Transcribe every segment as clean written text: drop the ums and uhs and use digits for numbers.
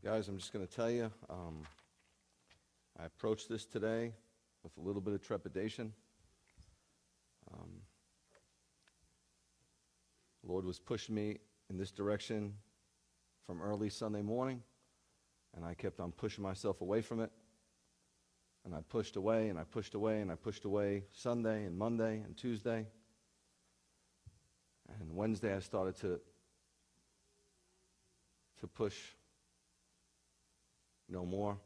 Guys, I'm just going to tell you, I approached this today with a little bit of trepidation. The Lord was pushing me in this direction from early Sunday morning, and I kept on pushing myself away from it. And I pushed away, and I pushed away, and I pushed away Sunday and Monday and Tuesday. And Wednesday I started to push no more.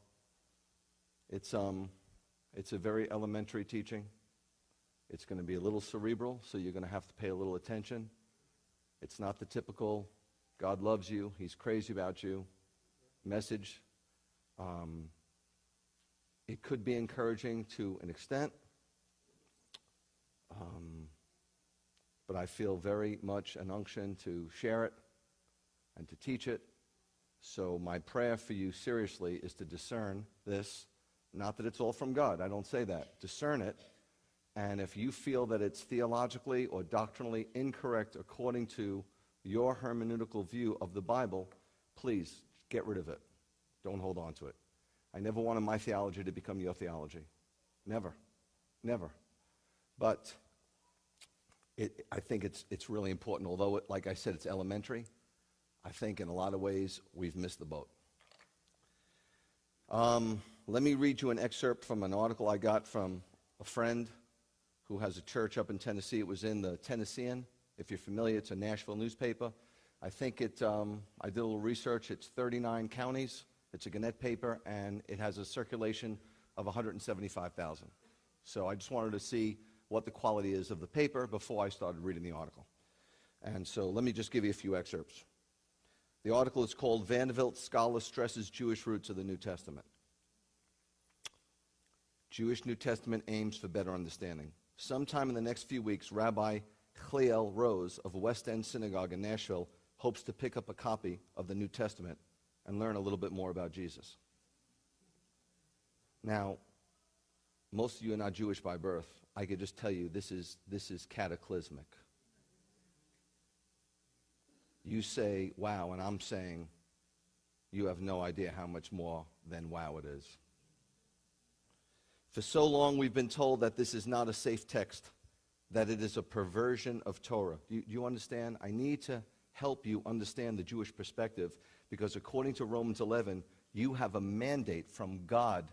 It's a very elementary teaching. It's going to be a little cerebral, so you're going to have to pay a little attention. It's not the typical God loves you, He's crazy about you message. It could be encouraging to an extent, but I feel very much an unction to share it and to teach it. So my prayer for you seriously is to discern this. Not that it's all from God, I don't say that. Discern it, and if you feel that it's theologically or doctrinally incorrect according to your hermeneutical view of the Bible, please get rid of it. Don't hold on to it. I never wanted my theology to become your theology. Never. Never. But I think it's really important. Although, like I said, it's elementary, I think in a lot of ways we've missed the boat. Let me read you an excerpt from an article I got from a friend who has a church up in Tennessee. It was in the Tennessean. If you're familiar, it's a Nashville newspaper. I think I did a little research. It's 39 counties. It's a Gannett paper, and it has a circulation of 175,000. So I just wanted to see what the quality is of the paper before I started reading the article. And so let me just give you a few excerpts. The article is called Vanderbilt Scholar Stresses Jewish Roots of the New Testament. Jewish New Testament aims for better understanding. Sometime in the next few weeks, Rabbi Chliel Rose of West End Synagogue in Nashville hopes to pick up a copy of the New Testament and learn a little bit more about Jesus. Now, most of you are not Jewish by birth. I could just tell you this is cataclysmic. You say, wow, and I'm saying you have no idea how much more than wow it is. For so long we've been told that this is not a safe text, that it is a perversion of Torah. Do you understand? I need to help you understand the Jewish perspective, because according to Romans 11, you have a mandate from God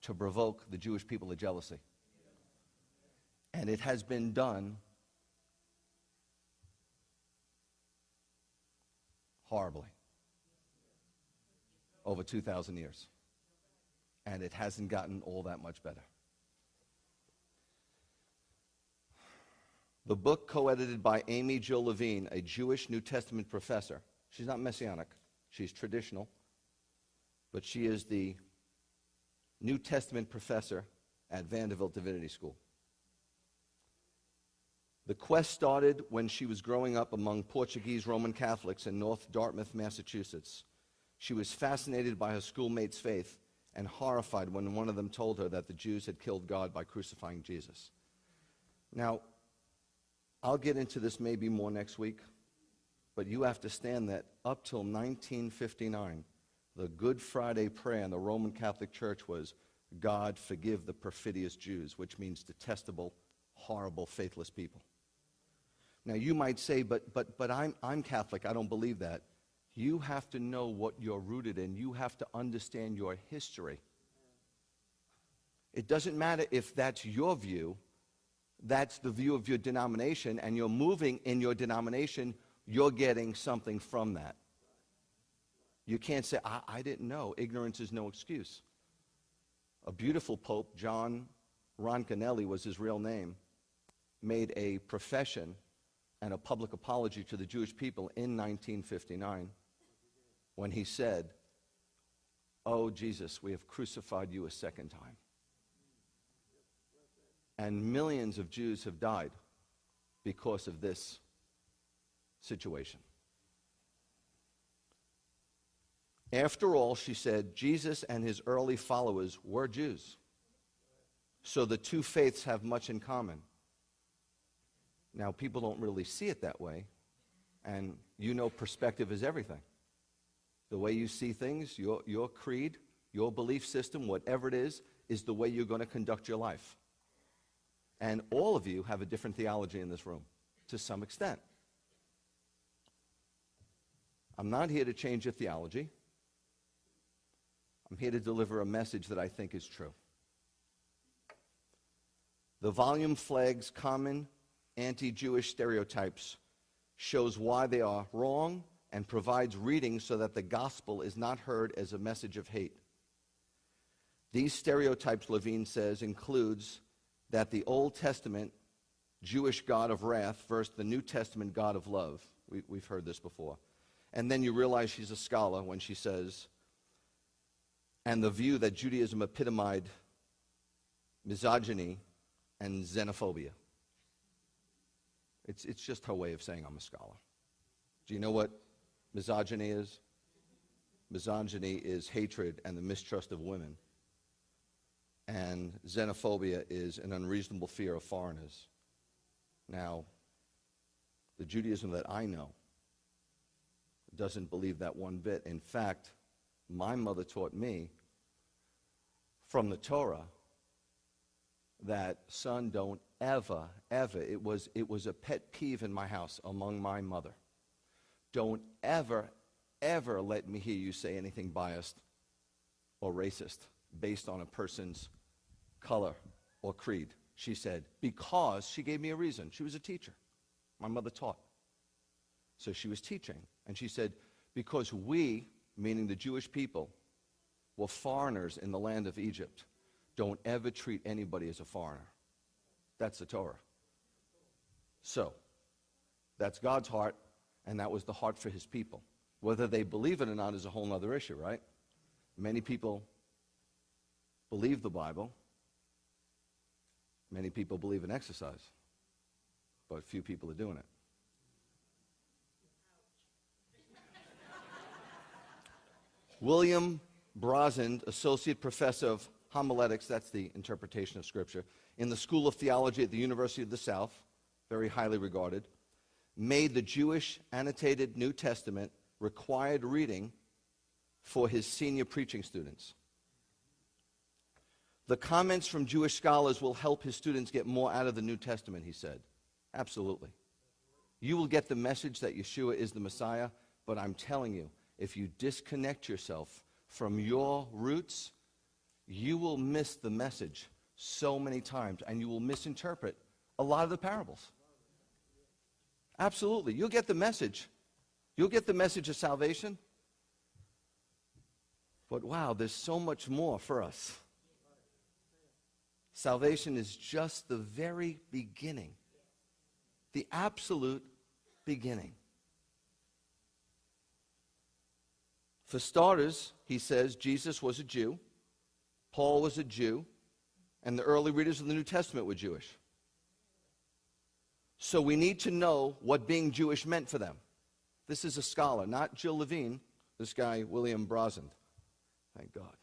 to provoke the Jewish people to jealousy. And it has been done horribly over 2,000 years. And it hasn't gotten all that much better. The book, co-edited by Amy Jill Levine, a Jewish New Testament professor. She's not Messianic. She's traditional. But she is the New Testament professor at Vanderbilt Divinity School. The quest started when she was growing up among Portuguese Roman Catholics in North Dartmouth, Massachusetts. She was fascinated by her schoolmates' faith and horrified when one of them told her that the Jews had killed God by crucifying Jesus. Now, I'll get into this maybe more next week, but you have to stand that up till 1959, the Good Friday prayer in the Roman Catholic Church was, God, forgive the perfidious Jews, which means detestable, horrible, faithless people. Now, you might say, but I'm Catholic, I don't believe that. You have to know what you're rooted in. You have to understand your history. It doesn't matter if that's your view, that's the view of your denomination, and you're moving in your denomination, you're getting something from that. You can't say, I didn't know. Ignorance is no excuse. A beautiful pope, John Roncanelli was his real name, made a profession and a public apology to the Jewish people in 1959 when he said, oh, Jesus, we have crucified you a second time. And millions of Jews have died because of this situation. After all, she said, Jesus and his early followers were Jews. So the two faiths have much in common. Now, people don't really see it that way, and you know perspective is everything. The way you see things, your creed, your belief system, whatever it is the way you're going to conduct your life. And all of you have a different theology in this room, to some extent. I'm not here to change your theology. I'm here to deliver a message that I think is true. The volume flags common anti-Jewish stereotypes, shows why they are wrong, and provides reading so that the gospel is not heard as a message of hate. These stereotypes, Levine says, includes that the Old Testament Jewish God of wrath versus the New Testament God of love. We've heard this before. And then you realize she's a scholar when she says, and the view that Judaism epitomized misogyny and xenophobia. It's just her way of saying I'm a scholar. Do you know what misogyny is? Misogyny is hatred and the mistrust of women. And xenophobia is an unreasonable fear of foreigners. Now, the Judaism that I know doesn't believe that one bit. In fact, my mother taught me from the Torah that, son, don't ever, it was a pet peeve in my house among my mother. Don't ever let me hear you say anything biased or racist based on a person's color or creed, she said, because she gave me a reason. She was a teacher. My mother taught. So she was teaching. And she said, because we, meaning the Jewish people, were foreigners in the land of Egypt, don't ever treat anybody as a foreigner. That's the Torah. So, that's God's heart, and that was the heart for his people. Whether they believe it or not is a whole other issue, right? Many people believe the Bible. Many people believe in exercise. But few people are doing it. William Brosand, Associate Professor of Homiletics, that's the interpretation of Scripture, in the School of Theology at the University of the South, very highly regarded, made the Jewish annotated New Testament required reading for his senior preaching students. The comments from Jewish scholars will help his students get more out of the New Testament, he said. Absolutely. You will get the message that Yeshua is the Messiah, but I'm telling you, if you disconnect yourself from your roots, you will miss the message so many times, and you will misinterpret a lot of the parables. Absolutely. You'll get the message. You'll get the message of salvation. But wow, there's so much more for us. Salvation is just the very beginning. The absolute beginning. For starters, he says, Jesus was a Jew, Paul was a Jew, and the early readers of the New Testament were Jewish. So we need to know what being Jewish meant for them. This is a scholar, not Jill Levine, this guy, William Brosand. Thank God.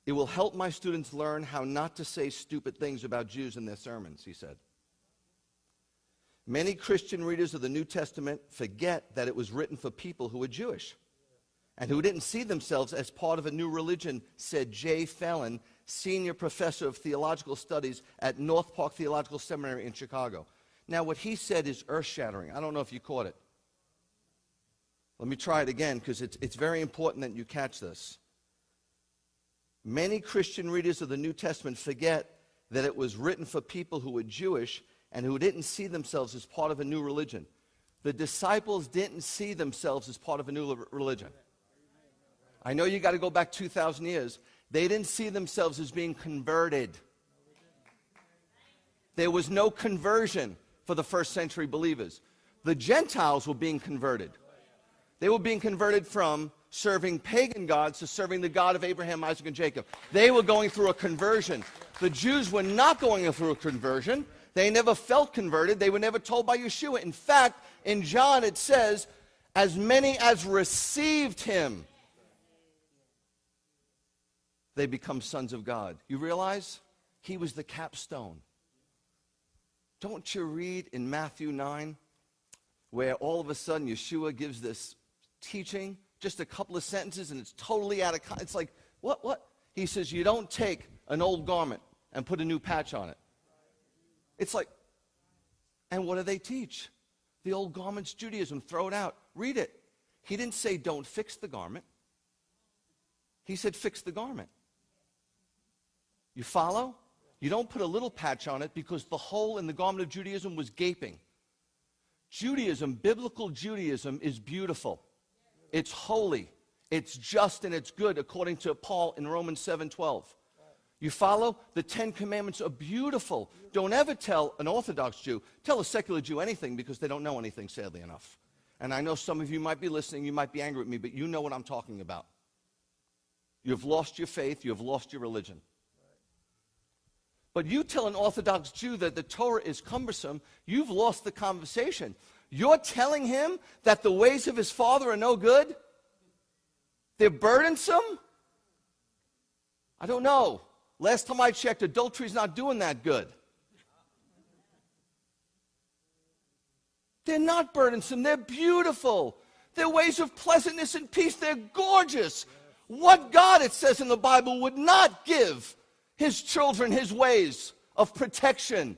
It will help my students learn how not to say stupid things about Jews in their sermons, he said. Many Christian readers of the New Testament forget that it was written for people who were Jewish and who didn't see themselves as part of a new religion, said Jay Fallon, senior professor of theological studies at North Park Theological Seminary in Chicago. Now, what he said is earth-shattering. I don't know if you caught it. Let me try it again, because it's very important that you catch this. Many Christian readers of the New Testament forget that it was written for people who were Jewish and who didn't see themselves as part of a new religion. The disciples didn't see themselves as part of a new religion. I know you got to go back 2,000 years. They didn't see themselves as being converted. There was no conversion for the first century believers. The Gentiles were being converted. They were being converted from serving pagan gods to serving the God of Abraham, Isaac, and Jacob. They were going through a conversion. The Jews were not going through a conversion. They never felt converted. They were never told by Yeshua. In fact, in John it says, as many as received him, they become sons of God. You realize? He was the capstone. Don't you read in Matthew 9, where all of a sudden Yeshua gives this teaching just a couple of sentences and it's totally out of context. It's like, what? He says, you don't take an old garment and put a new patch on it. It's like, and what do they teach? The old garment's Judaism. Throw it out. Read it. He didn't say don't fix the garment. He said fix the garment. You follow? You don't put a little patch on it because the hole in the garment of Judaism was gaping. Judaism, biblical Judaism, is beautiful. It's holy. It's just and it's good, according to Paul in Romans 7:12. You follow? The Ten Commandments are beautiful. Don't ever tell an Orthodox Jew, tell a secular Jew anything because they don't know anything, sadly enough. And I know some of you might be listening, you might be angry at me, but you know what I'm talking about. You've lost your faith, you have lost your religion. But you tell an Orthodox Jew that the Torah is cumbersome, you've lost the conversation. You're telling him that the ways of his father are no good? They're burdensome? I don't know. Last time I checked, adultery's not doing that good. They're not burdensome. They're beautiful. They're ways of pleasantness and peace. They're gorgeous. What God, it says in the Bible, would not give his children his ways of protection?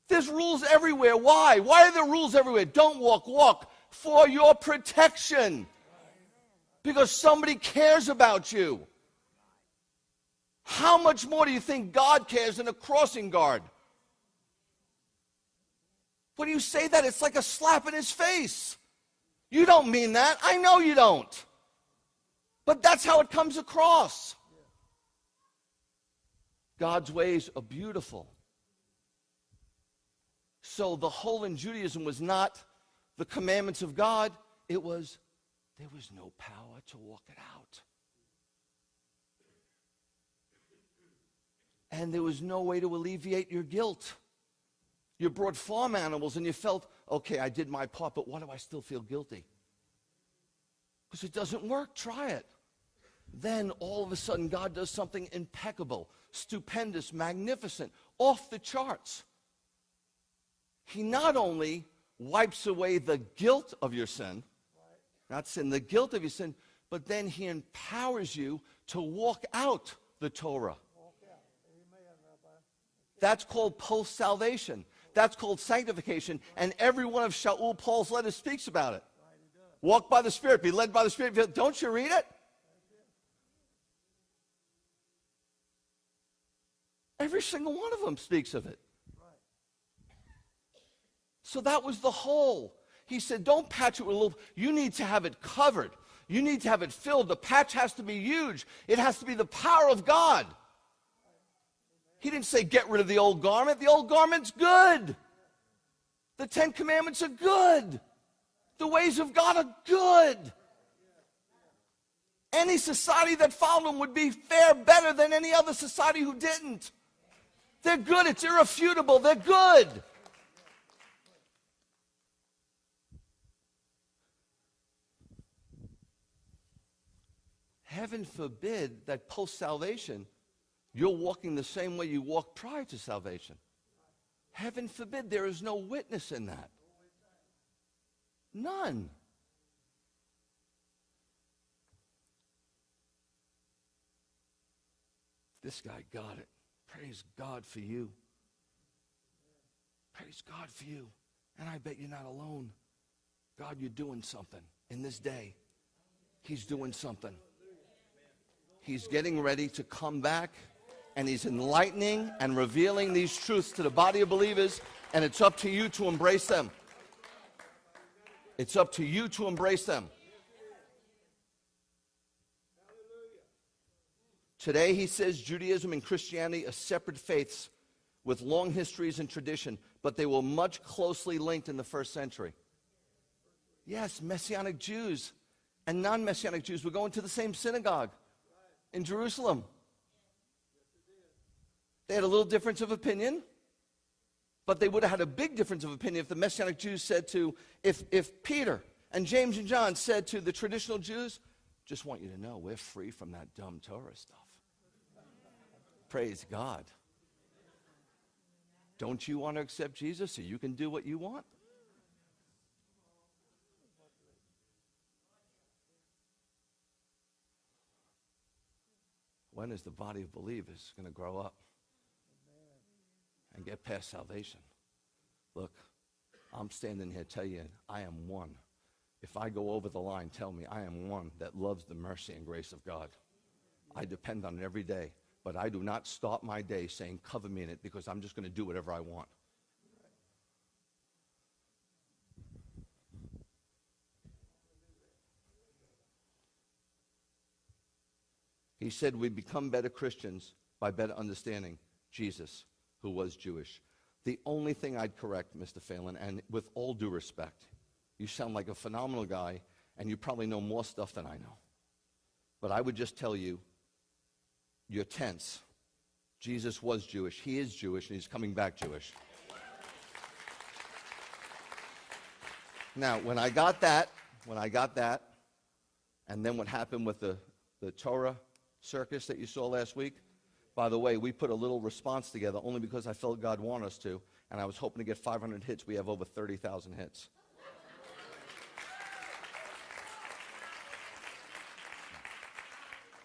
There's rules everywhere. Why? Why are there rules everywhere? Don't walk for your protection. Because somebody cares about you. How much more do you think God cares than a crossing guard? When you say that, it's like a slap in his face. You don't mean that. I know you don't. But that's how it comes across. God's ways are beautiful. So the hole in Judaism was not the commandments of God. It was, there was no power to walk it out. And there was no way to alleviate your guilt. You brought farm animals and you felt, okay, I did my part, but why do I still feel guilty? Because it doesn't work. Try it. Then all of a sudden God does something impeccable, stupendous, magnificent, off the charts. He not only wipes away the guilt of your sin, not sin, the guilt of your sin, but then he empowers you to walk out the Torah. That's called post-salvation. That's called sanctification. And every one of Shaul, Paul's letters speaks about it. Walk by the Spirit, be led by the Spirit. Don't you read it? Every single one of them speaks of it. So that was the whole. He said, don't patch it with a little. You need to have it covered. You need to have it filled. The patch has to be huge. It has to be the power of God. He didn't say get rid of the old garment. The old garment's good. The Ten Commandments are good. The ways of God are good. Any society that followed them would be fare better than any other society who didn't. They're good. It's irrefutable. They're good. Heaven forbid that post-salvation you're walking the same way you walked prior to salvation. Heaven forbid, there is no witness in that. None. This guy got it. Praise God for you. Praise God for you. And I bet you're not alone. God, you're doing something in this day. He's doing something. He's getting ready to come back. And he's enlightening and revealing these truths to the body of believers, and it's up to you to embrace them. It's up to you to embrace them. Today, he says, Judaism and Christianity are separate faiths with long histories and tradition, but they were much closely linked in the first century. Yes, Messianic Jews and non-Messianic Jews were going to the same synagogue in Jerusalem. They had a little difference of opinion, but they would have had a big difference of opinion if the Messianic Jews said to, if Peter and James and John said to the traditional Jews, just want you to know, we're free from that dumb Torah stuff. Praise God. Don't you want to accept Jesus so you can do what you want? when is the body of believers going to grow up and get past salvation? Look, I'm standing here telling you, I am one. If I go over the line, tell me I am one that loves the mercy and grace of God. I depend on it every day, but I do not start my day saying, cover me in it, because I'm just going to do whatever I want. He said we become better Christians by better understanding Jesus, who was Jewish. The only thing I'd correct, Mr. Phelan, and with all due respect, you sound like a phenomenal guy, and you probably know more stuff than I know. But I would just tell you, you're tense. Jesus was Jewish. He is Jewish, and he's coming back Jewish. Now, when I got that, and then what happened with the Torah circus that you saw last week, by the way, we put a little response together only because I felt God wanted us to, and I was hoping to get 500 hits. We have over 30,000 hits.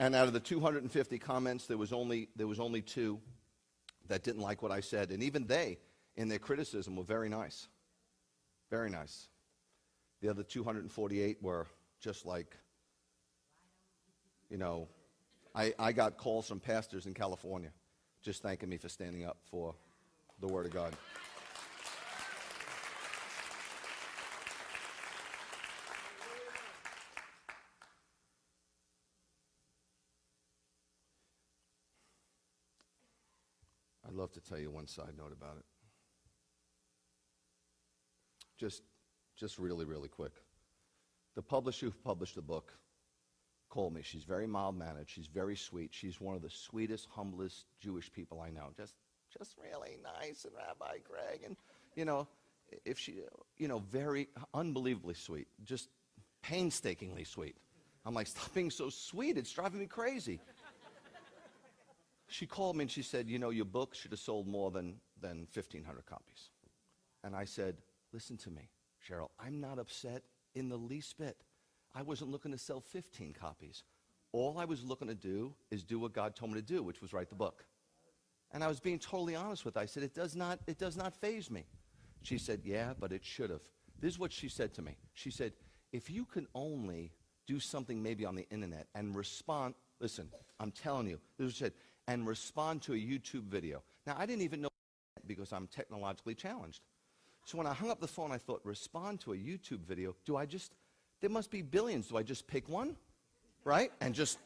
And out of the 250 comments, there was only 2 that didn't like what I said. And even they, in their criticism, were very nice. Very nice. The other 248 were just like, you know, I got calls from pastors in California just thanking me for standing up for the Word of God. I'd love to tell you one side note about it. Just really, really quick. The publisher who published the book called me. She's very mild-mannered. She's very sweet. She's one of the sweetest, humblest Jewish people I know. Just really nice, and Rabbi Greg, and, you know, if she, you know, very unbelievably sweet, just painstakingly sweet. I'm like, stop being so sweet. It's driving me crazy. She called me and she said, you know, your book should have sold more than 1,500 copies. And I said, listen to me, Cheryl, I'm not upset in the least bit. I wasn't looking to sell 15 copies. All I was looking to do is do what God told me to do, which was write the book. And I was being totally honest with her. I said, it does not faze me. She said, yeah, but it should have. This is what she said to me. She said, if you can only do something maybe on the internet and respond, listen, I'm telling you, this is what she said, and respond to a YouTube video. Now, I didn't even know because I'm technologically challenged. So when I hung up the phone, I thought, respond to a YouTube video, there must be billions. Do I just pick one, right? And just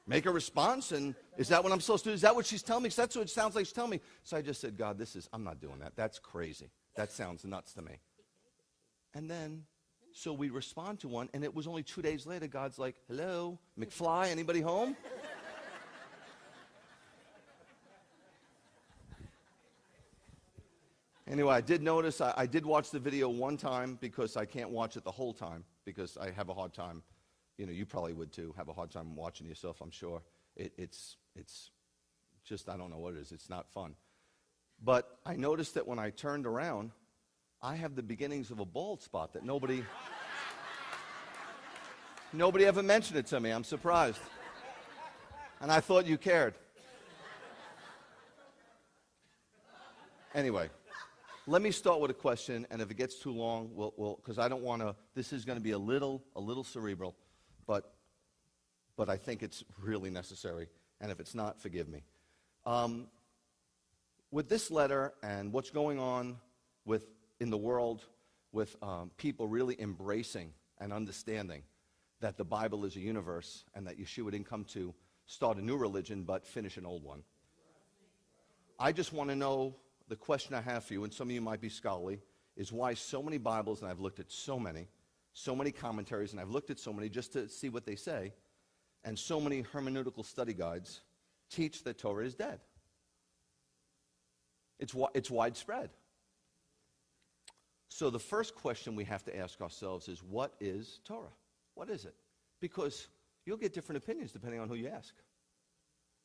make a response? And is that what I'm supposed to do? Is that what she's telling me? Because that's what it sounds like she's telling me. So I just said, God, I'm not doing that. That's crazy. That sounds nuts to me. And then, so we respond to one, and it was only 2 days later, God's like, hello, McFly, anybody home? Anyway, I did notice, I did watch the video one time because I can't watch it the whole time because I have a hard time, you know, you probably would too, have a hard time watching yourself, I'm sure. It's just, I don't know what it is. It's not fun. But I noticed that when I turned around, I have the beginnings of a bald spot that nobody ever mentioned it to me. I'm surprised. And I thought you cared. Anyway. Let me start with a question, and if it gets too long, we'll because I don't want to, this is going to be a little cerebral, but I think it's really necessary, and if it's not, forgive me. With this letter and what's going on in the world with people really embracing and understanding that the Bible is a universe and that Yeshua didn't come to start a new religion but finish an old one, I just want to know. The question I have for you, and some of you might be scholarly, is why so many Bibles, and I've looked at so many commentaries, and I've looked at so many just to see what they say, and so many hermeneutical study guides teach that Torah is dead. It's widespread. So the first question we have to ask ourselves is, what is Torah? What is it? Because you'll get different opinions depending on who you ask.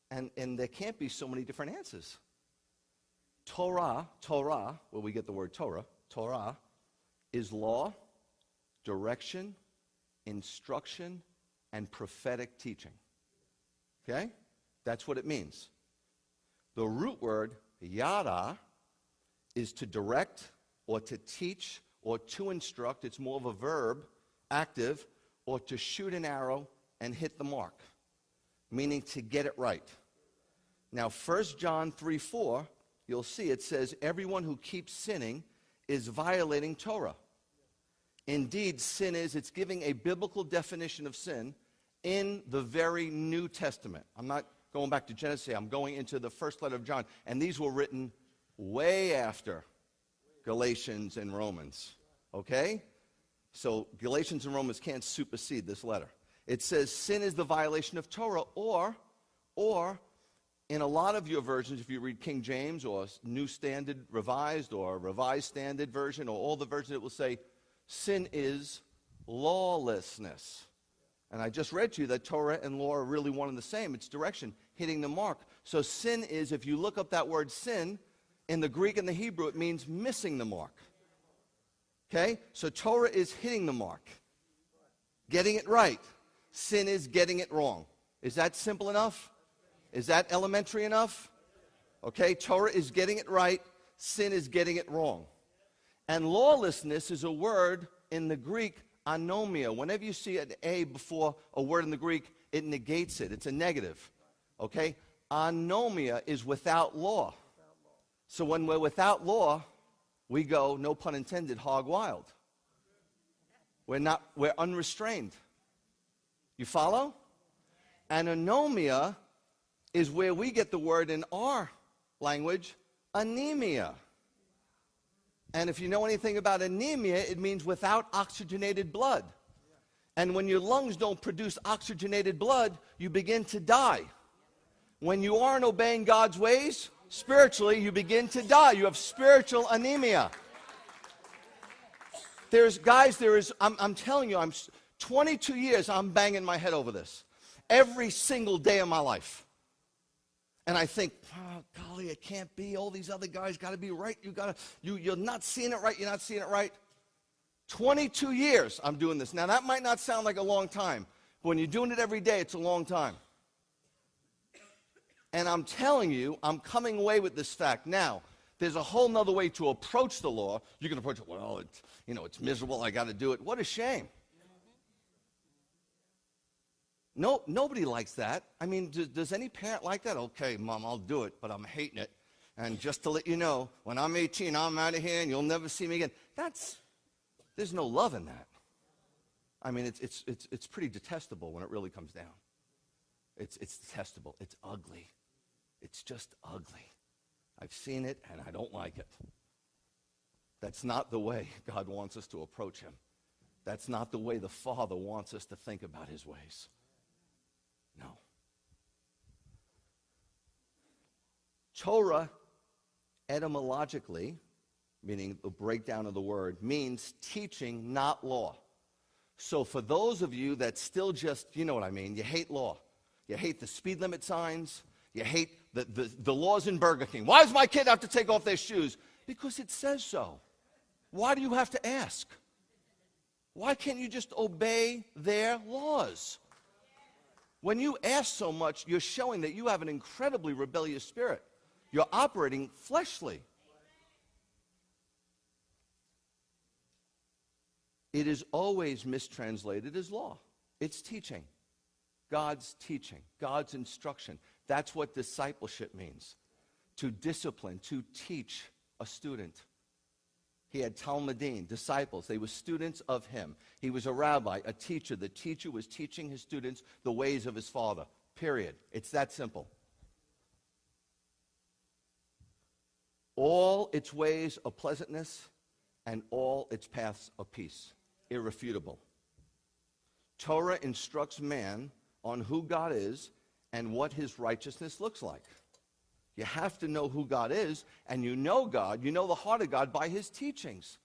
And there can't be so many different answers. Torah, where we get the word Torah, is law, direction, instruction, and prophetic teaching. Okay? That's what it means. The root word, yada, is to direct or to teach or to instruct. It's more of a verb, active, or to shoot an arrow and hit the mark, meaning to get it right. Now, 1 John 3:4, you'll see it says, everyone who keeps sinning is violating Torah. Indeed, sin is, it's giving a biblical definition of sin in the very New Testament. I'm not going back to Genesis, I'm going into the first letter of John, and these were written way after Galatians and Romans, okay? So Galatians and Romans can't supersede this letter. It says sin is the violation of Torah, or in a lot of your versions, if you read King James or New Standard Revised or Revised Standard Version or all the versions, it will say sin is lawlessness. And I just read to you that Torah and law are really one and the same. It's direction, hitting the mark. So sin is, if you look up that word sin, in the Greek and the Hebrew, it means missing the mark. Okay? So Torah is hitting the mark. Getting it right. Sin is getting it wrong. Is that simple enough? Is that elementary enough? Okay, Torah is getting it right. Sin is getting it wrong. And lawlessness is a word in the Greek, anomia. Whenever you see an A before a word in the Greek, it negates it. It's a negative. Okay? Anomia is without law. So when we're without law, we go, no pun intended, hog wild. We're unrestrained. You follow? And anomia is where we get the word in our language, anemia. And if you know anything about anemia, it means without oxygenated blood. And when your lungs don't produce oxygenated blood, you begin to die. When you aren't obeying God's ways, spiritually, you begin to die. You have spiritual anemia. I'm telling you, 22 years, I'm banging my head over this. Every single day of my life. And I think, oh, golly, it can't be. All these other guys got to be right. You're not seeing it right. You're not seeing it right. 22 years I'm doing this. Now, that might not sound like a long time, but when you're doing it every day, it's a long time. And I'm telling you, I'm coming away with this fact. Now, there's a whole nother way to approach the law. You can approach it, well, it's miserable. I got to do it. What a shame. No, nobody likes that. I mean, does any parent like that? Okay, Mom, I'll do it, but I'm hating it. And just to let you know, when I'm 18, I'm out of here, and you'll never see me again. There's no love in that. I mean, it's pretty detestable when it really comes down. It's detestable. It's ugly. It's just ugly. I've seen it, and I don't like it. That's not the way God wants us to approach him. That's not the way the Father wants us to think about his ways. No. Torah, etymologically, meaning the breakdown of the word, means teaching, not law. So for those of you that still just, you know what I mean, you hate law. You hate the speed limit signs. You hate the laws in Burger King. Why does my kid have to take off their shoes? Because it says so. Why do you have to ask? Why can't you just obey their laws? When you ask so much, you're showing that you have an incredibly rebellious spirit. You're operating fleshly. It is always mistranslated as law. It's teaching. God's teaching. God's instruction. That's what discipleship means. To discipline, to teach a student. He had Talmudim, disciples. They were students of him. He was a rabbi, a teacher. The teacher was teaching his students the ways of his Father. Period. It's that simple. All its ways of pleasantness and all its paths of peace. Irrefutable. Torah instructs man on who God is and what his righteousness looks like. You have to know who God is, and you know God, you know the heart of God by his teachings,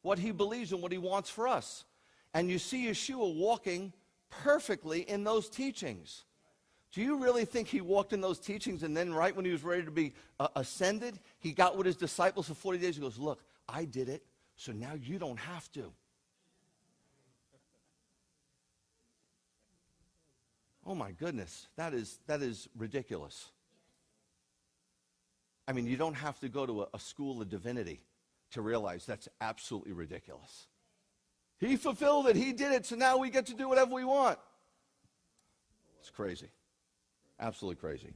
what he believes and what he wants for us. And you see Yeshua walking perfectly in those teachings. Do you really think he walked in those teachings and then right when he was ready to be ascended, he got with his disciples for 40 days and goes, look, I did it, so now you don't have to. Oh my goodness, that is ridiculous. I mean, you don't have to go to a school of divinity to realize that's absolutely ridiculous. He fulfilled it, he did it, so now we get to do whatever we want. It's crazy. Absolutely crazy.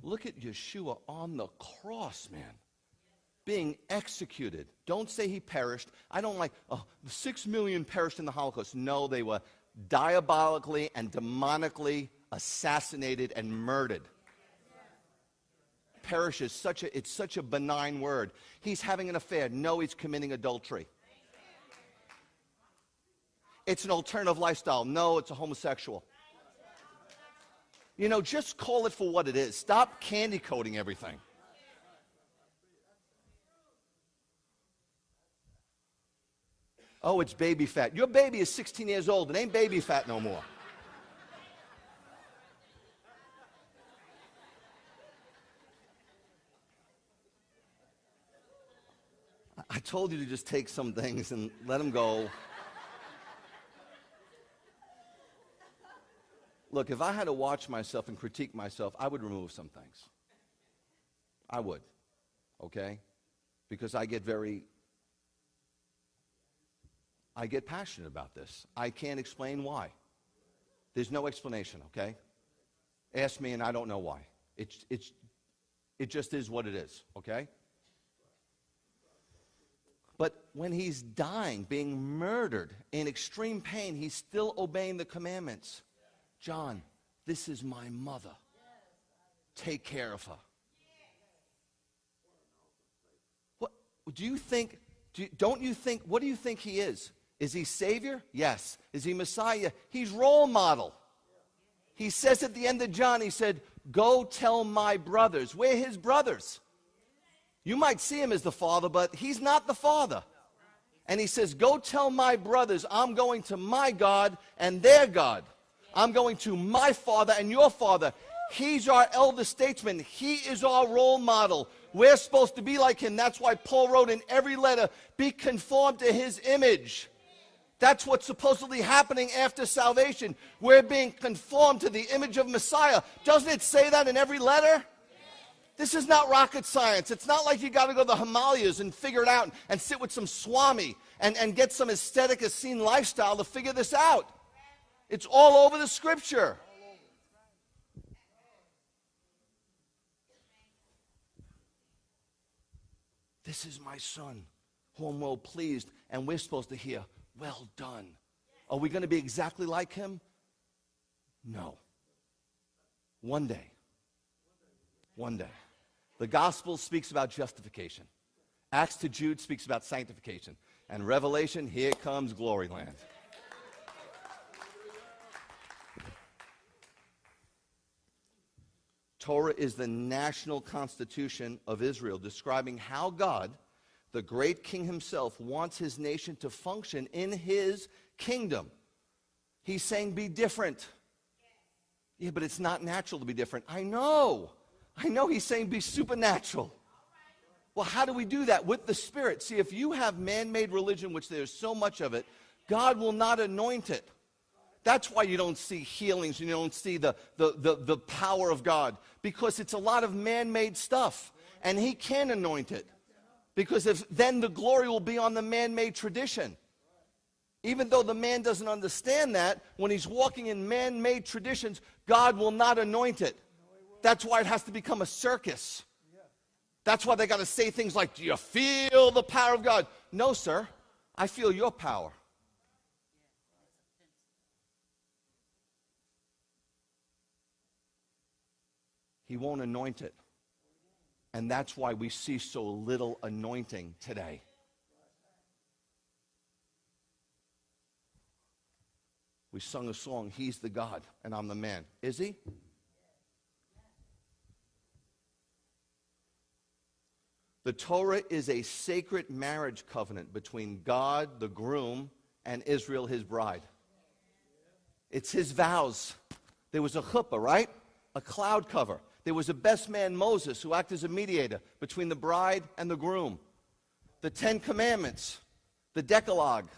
Look at Yeshua on the cross, man. Being executed. Don't say he perished. I don't like, 6 million perished in the Holocaust. No, they were diabolically and demonically assassinated and murdered. Perish is such a benign word. He's having an affair. No, he's committing adultery. It's an alternative lifestyle. No, it's a homosexual. You know, just call it for what it is. Stop candy coating everything. Oh, it's baby fat. Your baby is 16 years old. It ain't baby fat no more. I told you to just take some things and let them go. Look, if I had to watch myself and critique myself, I would remove some things. I would, okay? Because I get passionate about this. I can't explain why. There's no explanation, okay? Ask me and I don't know why. It just is what it is, okay? But when he's dying, being murdered in extreme pain, he's still obeying the commandments. John, this is my mother. Take care of her. What do you think? Don't you think? What do you think he is? Is he Savior? Yes. Is he Messiah? He's role model. He says at the end of John, he said, "Go tell my brothers." We're his brothers. You might see him as the Father, but he's not the Father. And he says, "Go tell my brothers, I'm going to my God and their God. I'm going to my Father and your Father." He's our elder statesman. He is our role model. We're supposed to be like him. That's why Paul wrote in every letter, be conformed to his image. That's what's supposedly happening after salvation. We're being conformed to the image of Messiah. Doesn't it say that in every letter? This is not rocket science. It's not like you got to go to the Himalayas and figure it out and sit with some Swami and get some aesthetic Essene lifestyle to figure this out. It's all over the scripture. This is my son, who I'm well pleased, and we're supposed to hear, well done. Are we going to be exactly like him? No. One day. One day. The gospel speaks about justification. Acts to Jude speaks about sanctification. And Revelation, here comes glory land. Torah is the national constitution of Israel, describing how God, the great king himself, wants his nation to function in his kingdom. He's saying, be different. Yeah, but it's not natural to be different. I know he's saying be supernatural. Well, how do we do that? With the Spirit. See, if you have man-made religion, which there's so much of it, God will not anoint it. That's why you don't see healings and you don't see the power of God, because it's a lot of man-made stuff, and he can anoint it, because then the glory will be on the man-made tradition. Even though the man doesn't understand that, when he's walking in man-made traditions, God will not anoint it. That's why it has to become a circus. That's why they got to say things like, do you feel the power of God? No, sir. I feel your power. He won't anoint it. And that's why we see so little anointing today. We sung a song, he's the God and I'm the man. Is he? The Torah is a sacred marriage covenant between God, the groom, and Israel, his bride. It's his vows. There was a chuppah, right? A cloud cover. There was a best man, Moses, who acted as a mediator between the bride and the groom. The 10 Commandments, the Decalogue,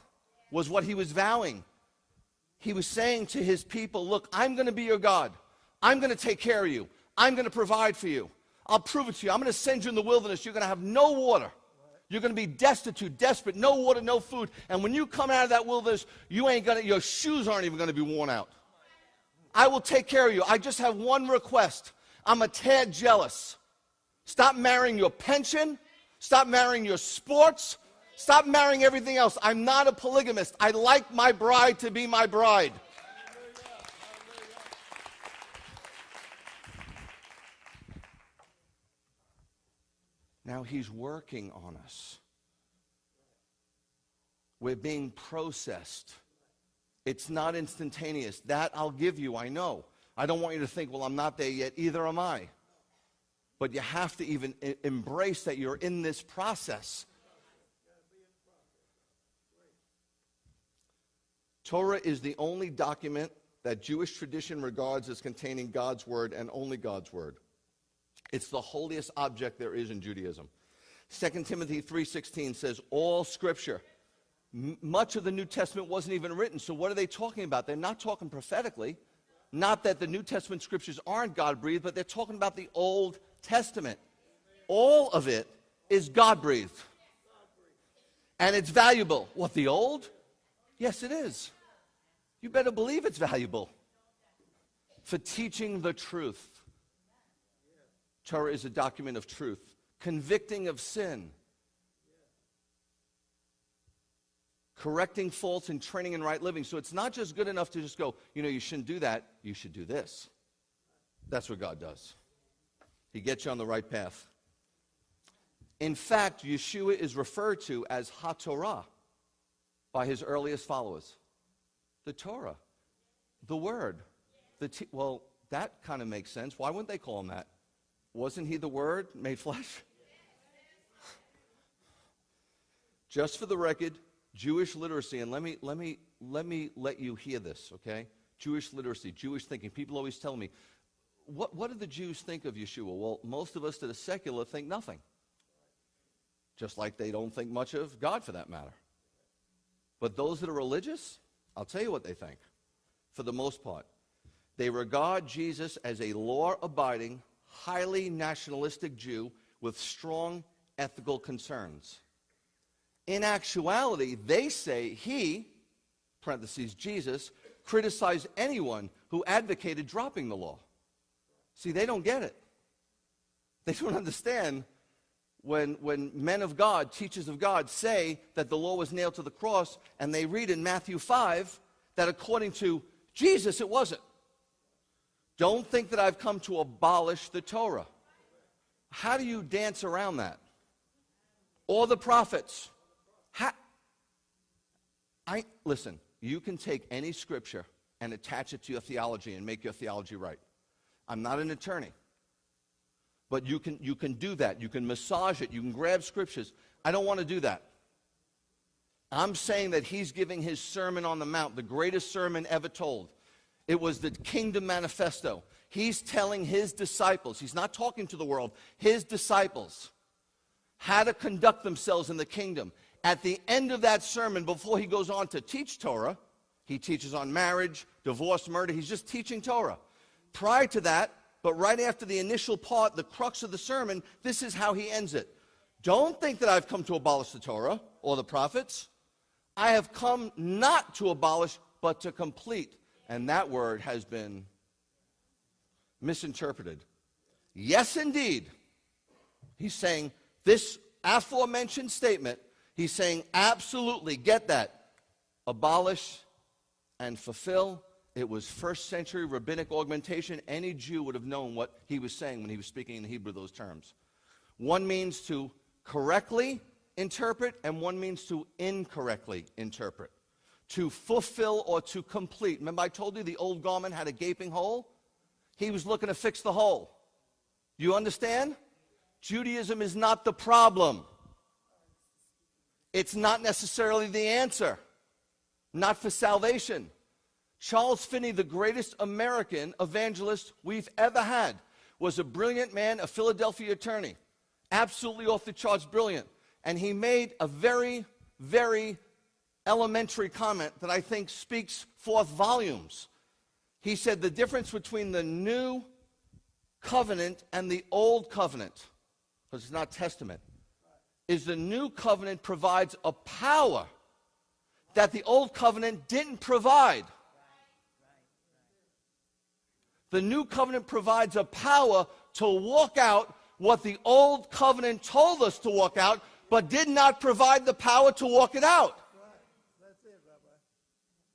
was what he was vowing. He was saying to his people, look, I'm going to be your God. I'm going to take care of you. I'm going to provide for you. I'll prove it to you. I'm going to send you in the wilderness. You're going to have no water. You're going to be destitute, desperate, no water, no food. And when you come out of that wilderness, your shoes aren't even going to be worn out. I will take care of you. I just have one request. I'm a tad jealous. Stop marrying your pension. Stop marrying your sports. Stop marrying everything else. I'm not a polygamist. I like my bride to be my bride. Now he's working on us. We're being processed. It's not instantaneous. That I'll give you, I know. I don't want you to think, well, I'm not there yet. Either am I. But you have to even embrace that you're in this process. Torah is the only document that Jewish tradition regards as containing God's word and only God's word. It's the holiest object there is in Judaism. 2 Timothy 3:16 says, all Scripture. Much of the New Testament wasn't even written, so what are they talking about? They're not talking prophetically. Not that the New Testament Scriptures aren't God-breathed, but they're talking about the Old Testament. All of it is God-breathed. And it's valuable. What, the Old? Yes, it is. You better believe it's valuable. For teaching the truth. Torah is a document of truth, convicting of sin, correcting faults, and training in right living. So it's not just good enough to just go, you shouldn't do that, you should do this. That's what God does. He gets you on the right path. In fact, Yeshua is referred to as HaTorah by his earliest followers. The Torah, the Word. Well, that kind of makes sense. Why wouldn't they call him that? Wasn't he the Word made flesh? Just for the record, Jewish literacy, and let me let you hear this, okay? Jewish literacy, Jewish thinking. People always tell me, what do the Jews think of Yeshua? Well, most of us that are secular think nothing. Just like they don't think much of God for that matter. But those that are religious, I'll tell you what they think. For the most part, they regard Jesus as a law-abiding, highly nationalistic Jew with strong ethical concerns. In actuality, they say he, parentheses, Jesus, criticized anyone who advocated dropping the law. See, they don't get it. They don't understand when men of God, teachers of God, say that the law was nailed to the cross, and they read in Matthew 5 that according to Jesus, it wasn't. Don't think that I've come to abolish the Torah. How do you dance around that? Or the prophets. Listen, you can take any scripture and attach it to your theology and make your theology right. I'm not an attorney. But you can do that. You can massage it. You can grab scriptures. I don't want to do that. I'm saying that he's giving his Sermon on the Mount, the greatest sermon ever told. It was the Kingdom Manifesto. He's telling his disciples, he's not talking to the world, his disciples, how to conduct themselves in the kingdom. At the end of that sermon, before he goes on to teach Torah, he teaches on marriage, divorce, murder. He's just teaching Torah. Prior to that, but right after the initial part, the crux of the sermon, this is how he ends it. Don't think that I've come to abolish the Torah or the prophets. I have come not to abolish, but to complete. And that word has been misinterpreted. Yes, indeed. He's saying this aforementioned statement, he's saying absolutely, get that, abolish and fulfill. It was first century rabbinic augmentation. Any Jew would have known what he was saying when he was speaking in Hebrew those terms. One means to correctly interpret, and one means to incorrectly interpret. To fulfill or to complete. Remember I told you the old garment had a gaping hole? He was looking to fix the hole. You understand? Judaism is not the problem. It's not necessarily the answer. Not for salvation. Charles Finney, the greatest American evangelist we've ever had, was a brilliant man, a Philadelphia attorney. Absolutely off the charts brilliant. And he made a very, very elementary comment that I think speaks forth volumes. He said the difference between the new covenant and the old covenant, because it's not testament, is the new covenant provides a power that the old covenant didn't provide. The new covenant provides a power to walk out what the old covenant told us to walk out, but did not provide the power to walk it out. That's it, Rabbi.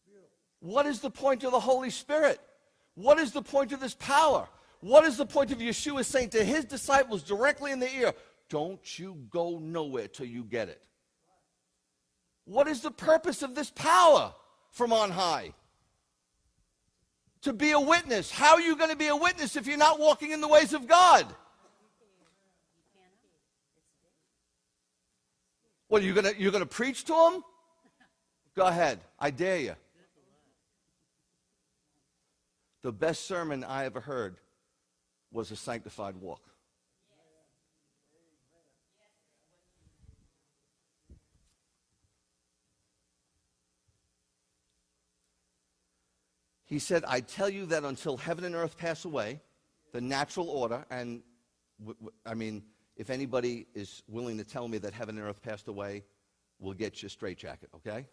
Beautiful. What is the point of the Holy Spirit? What is the point of this power? What is the point of Yeshua saying to his disciples directly in the ear, don't you go nowhere till you get it? What is the purpose of this power from on high? To be a witness. How are you going to be a witness if you're not walking in the ways of God? What, you're going to preach to them? Go ahead. I dare you. The best sermon I ever heard was a sanctified walk. He said, I tell you that until heaven and earth pass away, the natural order, and I mean, if anybody is willing to tell me that heaven and earth passed away, we'll get you a straitjacket, okay?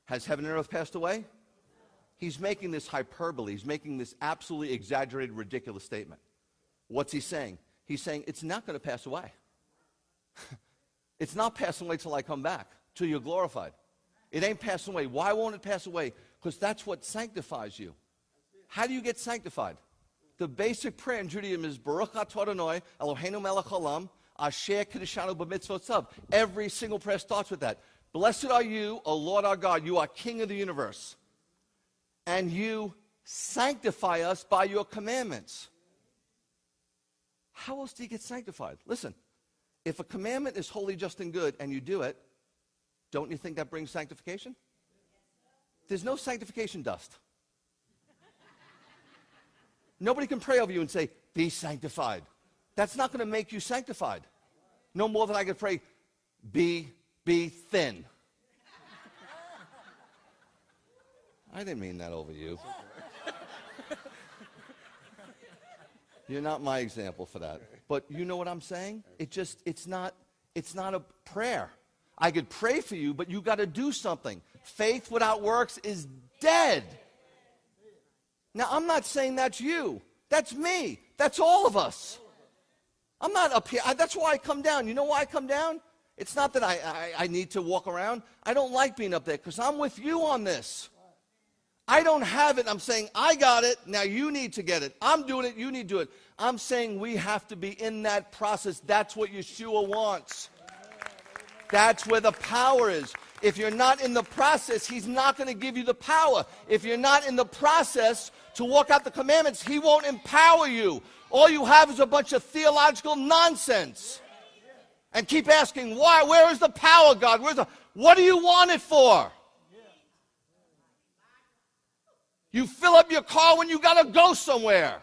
Has heaven and earth passed away? He's making this hyperbole. He's making this absolutely exaggerated, ridiculous statement. What's he saying? He's saying it's not going to pass away. It's not passing away till I come back, till you're glorified. It ain't passing away. Why won't it pass away? Because that's what sanctifies you. How do you get sanctified? The basic prayer in Judaism is Baruch atah Adonai Eloheinu melech haolam asher kiddushanu b'mitzvotzav. Every single prayer starts with that. Blessed are you, O Lord our God. You are King of the universe. And you sanctify us by your commandments. How else do you get sanctified? Listen, if a commandment is holy, just, and good, and you do it, don't you think that brings sanctification? There's no sanctification dust. Nobody can pray over you and say, be sanctified. That's not going to make you sanctified. No more than I could pray, be thin. I didn't mean that over you. You're not my example for that. But you know what I'm saying? It's not a prayer. I could pray for you, but you got to do something. Faith without works is dead. Now, I'm not saying that's you. That's me. That's all of us. I'm not up here. That's why I come down. You know why I come down? It's not that I need to walk around. I don't like being up there because I'm with you on this. I don't have it. I'm saying, I got it. Now you need to get it. I'm doing it. You need to do it. I'm saying we have to be in that process. That's what Yeshua wants. That's where the power is. If you're not in the process, he's not going to give you the power. If you're not in the process to walk out the commandments, he won't empower you. All you have is a bunch of theological nonsense. And keep asking, why? Where is the power, God? What do you want it for? You fill up your car when you got to go somewhere.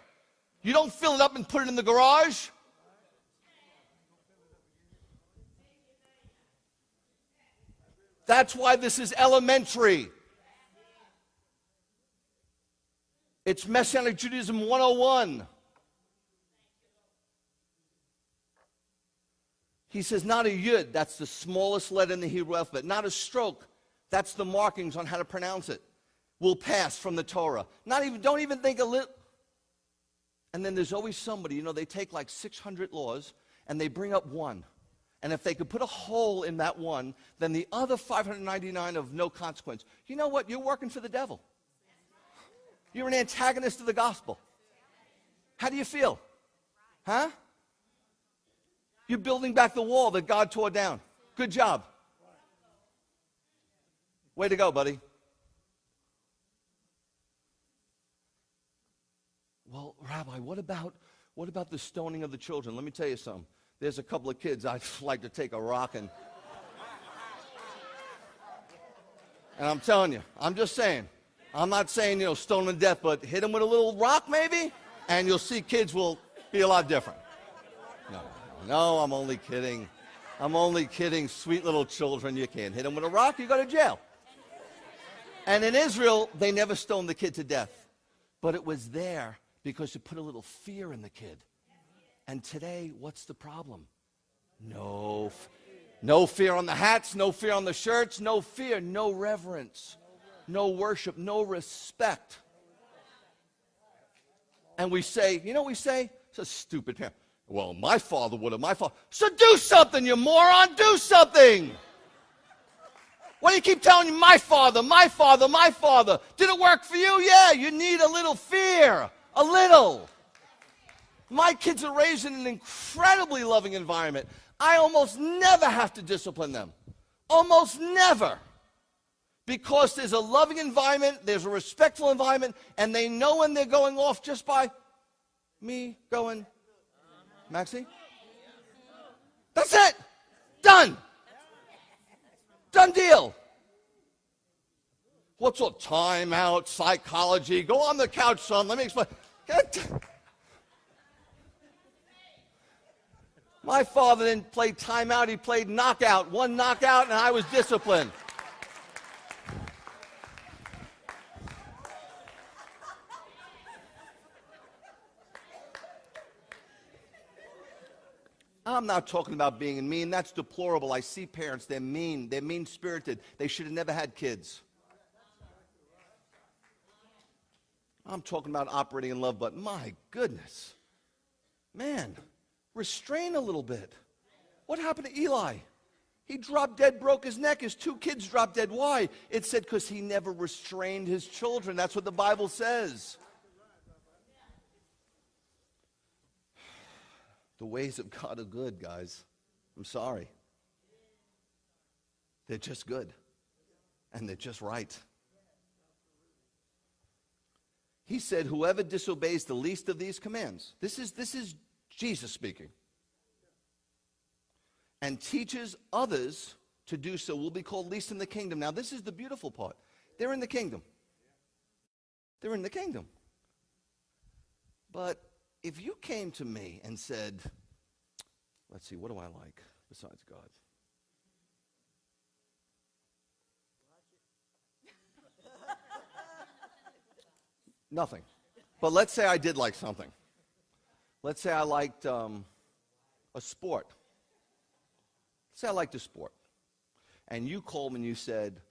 You don't fill it up and put it in the garage. That's why this is elementary. It's Messianic Judaism 101. He says not a yud, that's the smallest letter in the Hebrew alphabet. Not a stroke, that's the markings on how to pronounce it. Will pass from the Torah. Don't even think a little. And then there's always somebody, they take like 600 laws and they bring up one. And if they could put a hole in that one, then the other 599 of no consequence. You know what? You're working for the devil. You're an antagonist of the gospel. How do you feel? Huh? You're building back the wall that God tore down. Good job. Way to go, buddy. Well, Rabbi, what about the stoning of the children? Let me tell you something. There's a couple of kids I'd like to take a rock and I'm telling you, I'm just saying. I'm not saying, stone them to death, but hit them with a little rock maybe, and you'll see kids will be a lot different. No, I'm only kidding. I'm only kidding. Sweet little children, you can't hit them with a rock, you go to jail. And in Israel, they never stoned the kid to death. But it was there because it put a little fear in the kid. And today, what's the problem? No fear on the hats, no fear on the shirts, no fear, no reverence, no worship, no respect. And we say, you know what we say? It's a stupid parent. Well, my father would have, my father. So do something, you moron, do something. Why do you keep telling me my father, my father, my father? Did it work for you? Yeah, you need a little fear, a little. My kids are raised in an incredibly loving environment. I almost never have to discipline them. Almost never. Because there's a loving environment, there's a respectful environment, and they know when they're going off just by me going, Maxie? That's it. Done. Done deal. What's all timeout, psychology? Go on the couch, son. Let me explain. My father didn't play timeout. He played knockout. One knockout, and I was disciplined. I'm not talking about being mean. That's deplorable. I see parents, they're mean. They're mean-spirited. They should have never had kids. I'm talking about operating in love, but my goodness. Man, restrain a little bit. What happened to Eli? He dropped dead, broke his neck. His 2 kids dropped dead. Why? It said because he never restrained his children. That's what the Bible says. The ways of God are good, guys. I'm sorry. They're just good. And they're just right. He said, whoever disobeys the least of these commands, this is Jesus speaking, and teaches others to do so will be called least in the kingdom. Now, this is the beautiful part. They're in the kingdom. They're in the kingdom. But if you came to me and said, let's see, what do I like besides God? Nothing. But let's say I did like something. Let's say I liked a sport. Let's say I liked a sport. And you called me and you said,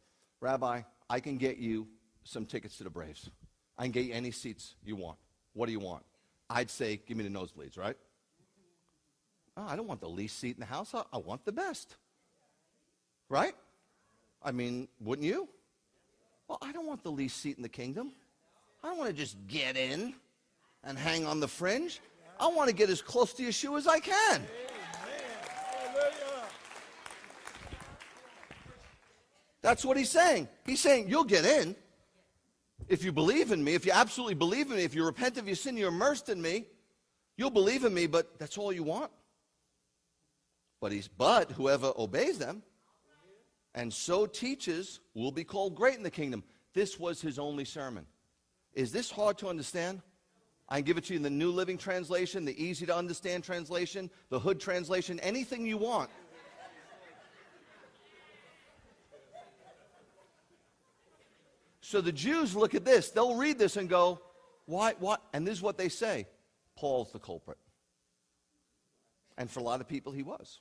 Rabbi, I can get you some tickets to the Braves. I can get you any seats you want. What do you want? I'd say, give me the nosebleeds, right? Oh, I don't want the least seat in the house. I want the best. Right? I mean, wouldn't you? Well, I don't want the least seat in the kingdom. I don't want to just get in and hang on the fringe. I want to get as close to Yeshua as I can. That's what he's saying. He's saying, you'll get in. If you believe in me, if you absolutely believe in me, if you repent of your sin, you're immersed in me, you'll believe in me, but that's all you want. But whoever obeys them and so teaches will be called great in the kingdom. This was his only sermon. Is this hard to understand? I can give it to you in the New Living Translation, the easy to understand translation, the Hood translation, anything you want. So the Jews look at this, they'll read this and go, why, what? And this is what they say, Paul's the culprit. And for a lot of people he was,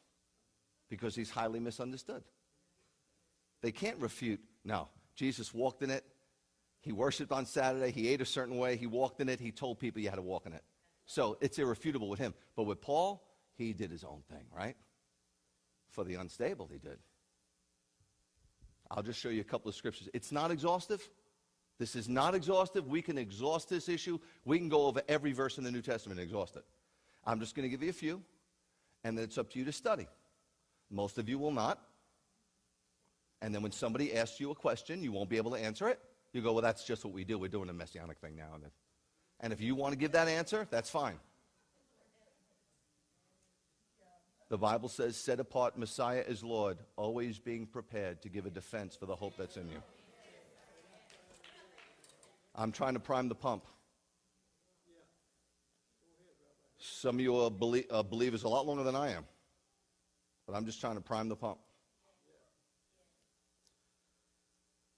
because he's highly misunderstood. They can't refute, no, Jesus walked in it, he worshiped on Saturday, he ate a certain way, he walked in it, he told people you had to walk in it. So it's irrefutable with him. But with Paul, he did his own thing, right? For the unstable, he did. I'll just show you a couple of scriptures. It's not exhaustive. This is not exhaustive. We can exhaust this issue. We can go over every verse in the New Testament and exhaust it. I'm just going to give you a few, and then it's up to you to study. Most of you will not. And then when somebody asks you a question, you won't be able to answer it. You go, well, that's just what we do. We're doing a Messianic thing now. And if you want to give that answer, that's fine. The Bible says, set apart Messiah as Lord, always being prepared to give a defense for the hope that's in you. I'm trying to prime the pump. Some of you are believers a lot longer than I am. but I'm just trying to prime the pump.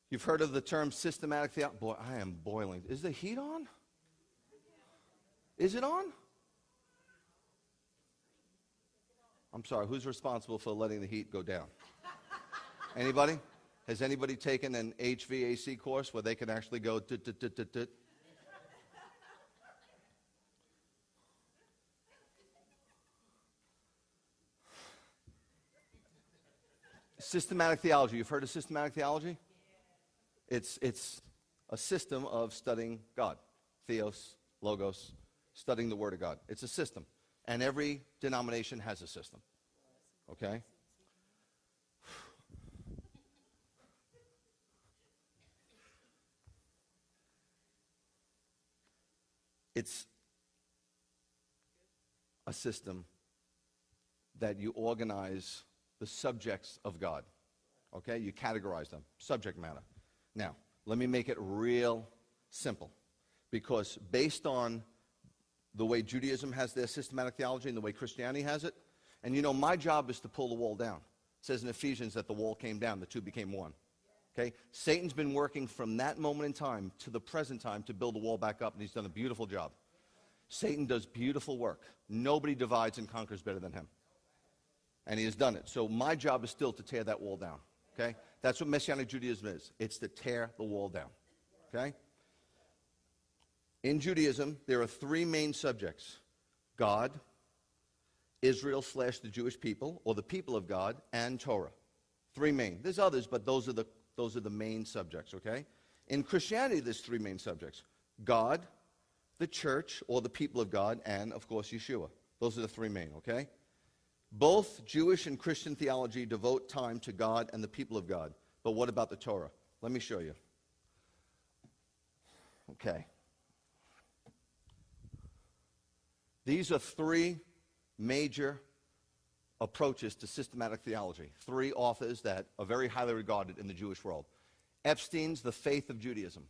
You've heard of the term systematic theology. Boy, I am boiling. Is the heat on? Is it on? I'm sorry, who's responsible for letting the heat go down? Anybody? Has anybody taken an HVAC course where they can actually go tut? Systematic theology. You've heard of systematic theology? It's a system of studying God. Theos, logos, studying the Word of God. It's a system. And every denomination has a system. Okay? It's a system that you organize the subjects of God. Okay? You categorize them. Subject matter. Now, let me make it real simple. Because based on the way Judaism has their systematic theology and the way Christianity has it, and you know, my job is to pull the wall down. It says in Ephesians that the wall came down, the two became one. Okay? Satan's been working from that moment in time to the present time to build the wall back up, and he's done a beautiful job. Satan does beautiful work. Nobody divides and conquers better than him. And he has done it. So my job is still to tear that wall down. Okay? That's what Messianic Judaism is. It's to tear the wall down. Okay? In Judaism, there are three main subjects: God, Israel / the Jewish people, or the people of God, and Torah. Three main. There's others, but those are the main subjects, okay? In Christianity, there's three main subjects: God, the church, or the people of God, and, of course, Yeshua. Those are the three main, okay? Both Jewish and Christian theology devote time to God and the people of God. But what about the Torah? Let me show you. Okay. These are three major approaches to systematic theology. Three authors that are very highly regarded in the Jewish world. Epstein's The Faith of Judaism.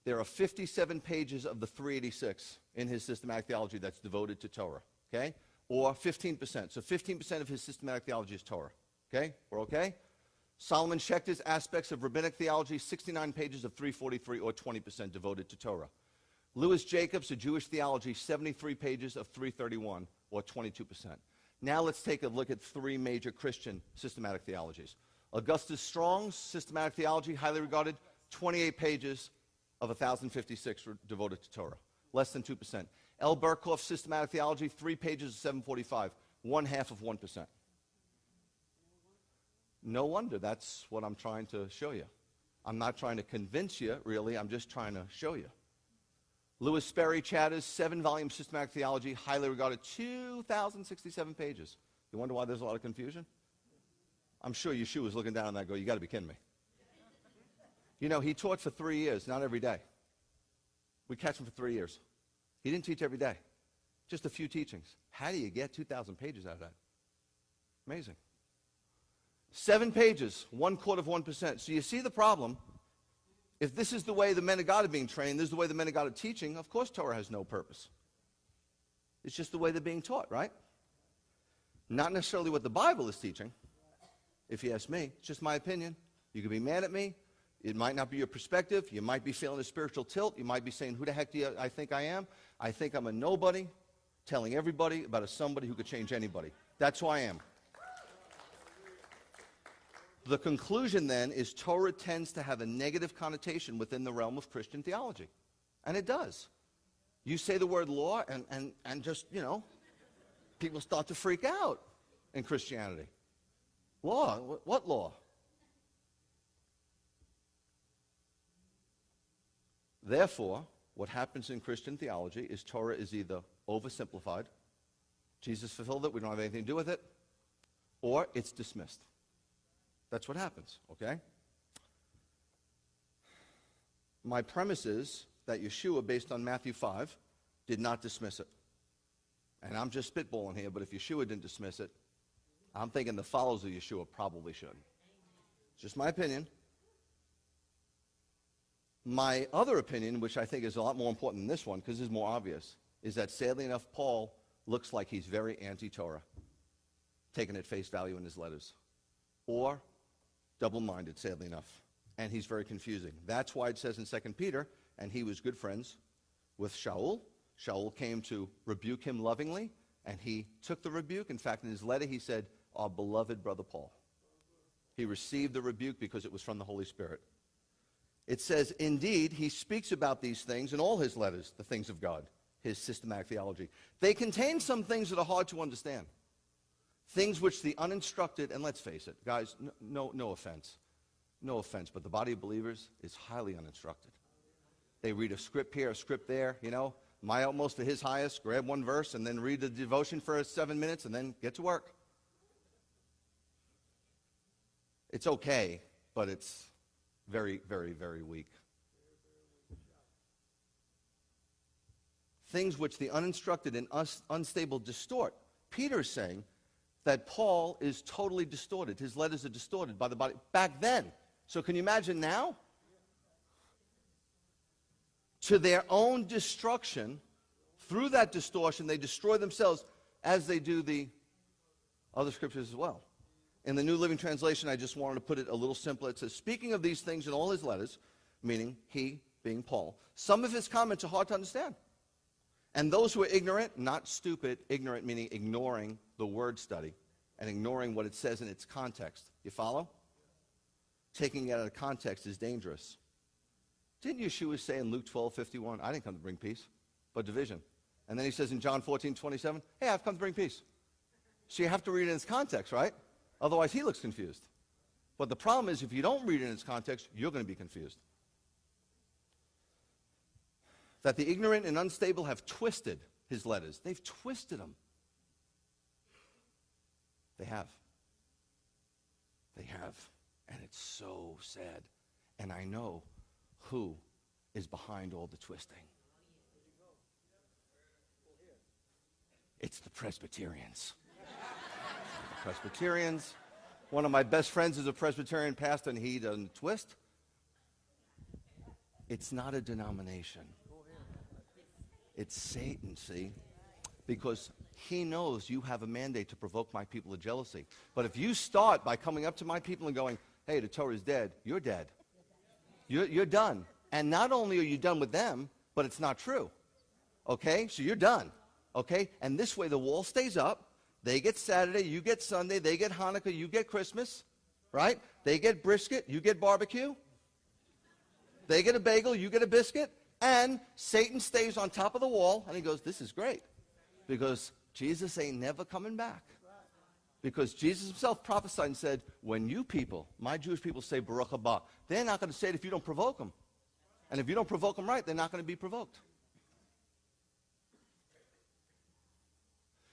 There are 57 pages of the 386 in his systematic theology that's devoted to Torah, okay? Or 15%. So 15% of his systematic theology is Torah, okay? We're okay? Solomon Schechter's Aspects of Rabbinic Theology, 69 pages of 343, or 20% devoted to Torah. Louis Jacobs, A Jewish Theology, 73 pages of 331, or 22%. Now let's take a look at three major Christian systematic theologies. Augustus Strong's Systematic Theology, highly regarded, 28 pages of 1,056 devoted to Torah, less than 2%. L. Burkhoff's Systematic Theology, 3 pages of 745, 0.5%. No wonder. That's what I'm trying to show you. I'm not trying to convince you, really. I'm just trying to show you. Louis Sperry Chatter's 7-volume Systematic Theology, highly regarded, 2,067 pages. You wonder why there's a lot of confusion? I'm sure Yeshua was looking down on that and go, you got to be kidding me. You know, he taught for 3 years, not every day. We catch him for 3 years. He didn't teach every day. Just a few teachings. How do you get 2,000 pages out of that? Amazing. 7 pages, 1/4%. So you see the problem. If this is the way the men of God are being trained, this is the way the men of God are teaching, of course Torah has no purpose. It's just the way they're being taught, right? Not necessarily what the Bible is teaching, if you ask me. It's just my opinion. You can be mad at me. It might not be your perspective. You might be feeling a spiritual tilt. You might be saying, who the heck do I think I am? I think I'm a nobody telling everybody about a somebody who could change anybody. That's who I am. The conclusion, then, is Torah tends to have a negative connotation within the realm of Christian theology. And it does. You say the word law, and just, you know, people start to freak out in Christianity. Law? What law? Therefore, what happens in Christian theology is Torah is either oversimplified, Jesus fulfilled it, we don't have anything to do with it, or it's dismissed. That's what happens, okay? My premise is that Yeshua, based on Matthew 5, did not dismiss it. And I'm just spitballing here, but if Yeshua didn't dismiss it, I'm thinking the followers of Yeshua probably should. It's just my opinion. My other opinion, which I think is a lot more important than this one, because it's more obvious, is that sadly enough, Paul looks like he's very anti-Torah. taken at face value in his letters, or double-minded, sadly enough. And he's very confusing. That's why it says in 2 Peter, and he was good friends with Shaul. Shaul came to rebuke him lovingly, and he took the rebuke. In fact, in his letter, he said, our beloved brother Paul. He received the rebuke because it was from the Holy Spirit. It says, indeed, he speaks about these things in all his letters, the things of God, his systematic theology. They contain some things that are hard to understand. Things which the uninstructed, and let's face it, guys, no offense. No offense, but the body of believers is highly uninstructed. They read a script here, a script there, my utmost to his highest, grab one verse, and then read the devotion for 7 minutes, and then get to work. It's okay, but it's very, very, very weak. Things which the uninstructed and unstable distort. Peter's saying that Paul is totally distorted. His letters are distorted by the body back then. So can you imagine now? To their own destruction, through that distortion, they destroy themselves as they do the other scriptures as well. In the New Living Translation, I just wanted to put it a little simpler. It says, speaking of these things in all his letters, meaning he being Paul, some of his comments are hard to understand. And those who are ignorant, not stupid, ignorant meaning ignoring the word study and ignoring what it says in its context. You follow? Taking it out of context is dangerous. Didn't Yeshua say in Luke 12:51, I didn't come to bring peace, but division. And then he says in John 14:27, hey, I've come to bring peace. So you have to read it in its context, right? Otherwise he looks confused. But the problem is if you don't read it in its context, you're going to be confused. That the ignorant and unstable have twisted his letters. They've twisted them. They have. They have. And it's so sad. And I know who is behind all the twisting. It's the Presbyterians. The Presbyterians. One of my best friends is a Presbyterian pastor, and he doesn't twist. It's not a denomination. It's Satan, see? Because he knows you have a mandate to provoke my people to jealousy. But if you start by coming up to my people and going, hey, the Torah is dead, you're dead. You're done. And not only are you done with them, but it's not true. Okay? So you're done. Okay? And this way the wall stays up. They get Saturday, you get Sunday. They get Hanukkah, you get Christmas. Right? They get brisket, you get barbecue. They get a bagel, you get a biscuit. And Satan stays on top of the wall, and he goes, this is great. Because Jesus ain't never coming back. Because Jesus himself prophesied and said, when you people, my Jewish people, say Baruch haba, they're not going to say it if you don't provoke them. And if you don't provoke them right, they're not going to be provoked.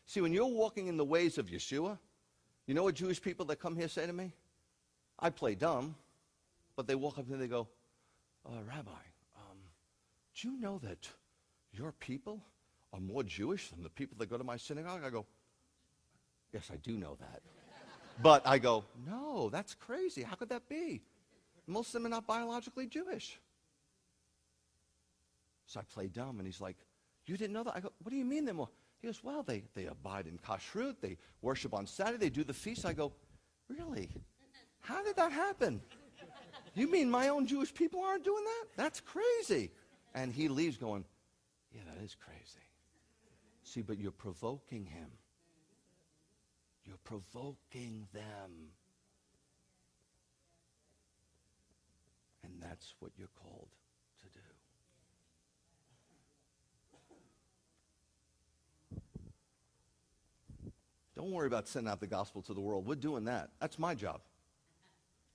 See, when you're walking in the ways of Yeshua, you know what Jewish people that come here say to me? I play dumb, but they walk up to me and they go, Rabbi, do you know that your people are more Jewish than the people that go to my synagogue? I go, yes, I do know that. But I go, no, that's crazy. How could that be? Most of them are not biologically Jewish. So I play dumb, and he's like, you didn't know that? I go, what do you mean they're more? He goes, well, they abide in kashrut. They worship on Saturday. They do the feast. I go, really? How did that happen? You mean my own Jewish people aren't doing that? That's crazy. And he leaves going, yeah, that is crazy. See, but you're provoking him. You're provoking them. And that's what you're called to do. Don't worry about sending out the gospel to the world. We're doing that. That's my job.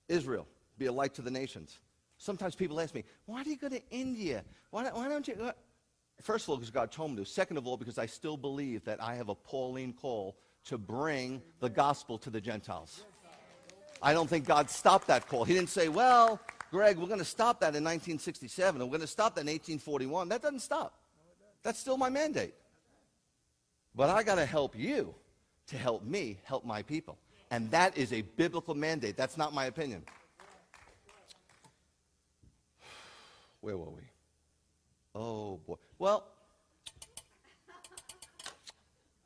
Israel, be a light to the nations. Sometimes people ask me, why do you go to India? Why don't you go? First of all, because God told me to. Second of all, because I still believe that I have a Pauline call to bring the gospel to the Gentiles. I don't think God stopped that call. He didn't say, well, Greg, we're going to stop that in 1967. And we're going to stop that in 1841. That doesn't stop. That's still my mandate. But I got to help you to help me help my people. And that is a biblical mandate. That's not my opinion. Where were we? Oh, boy. Well,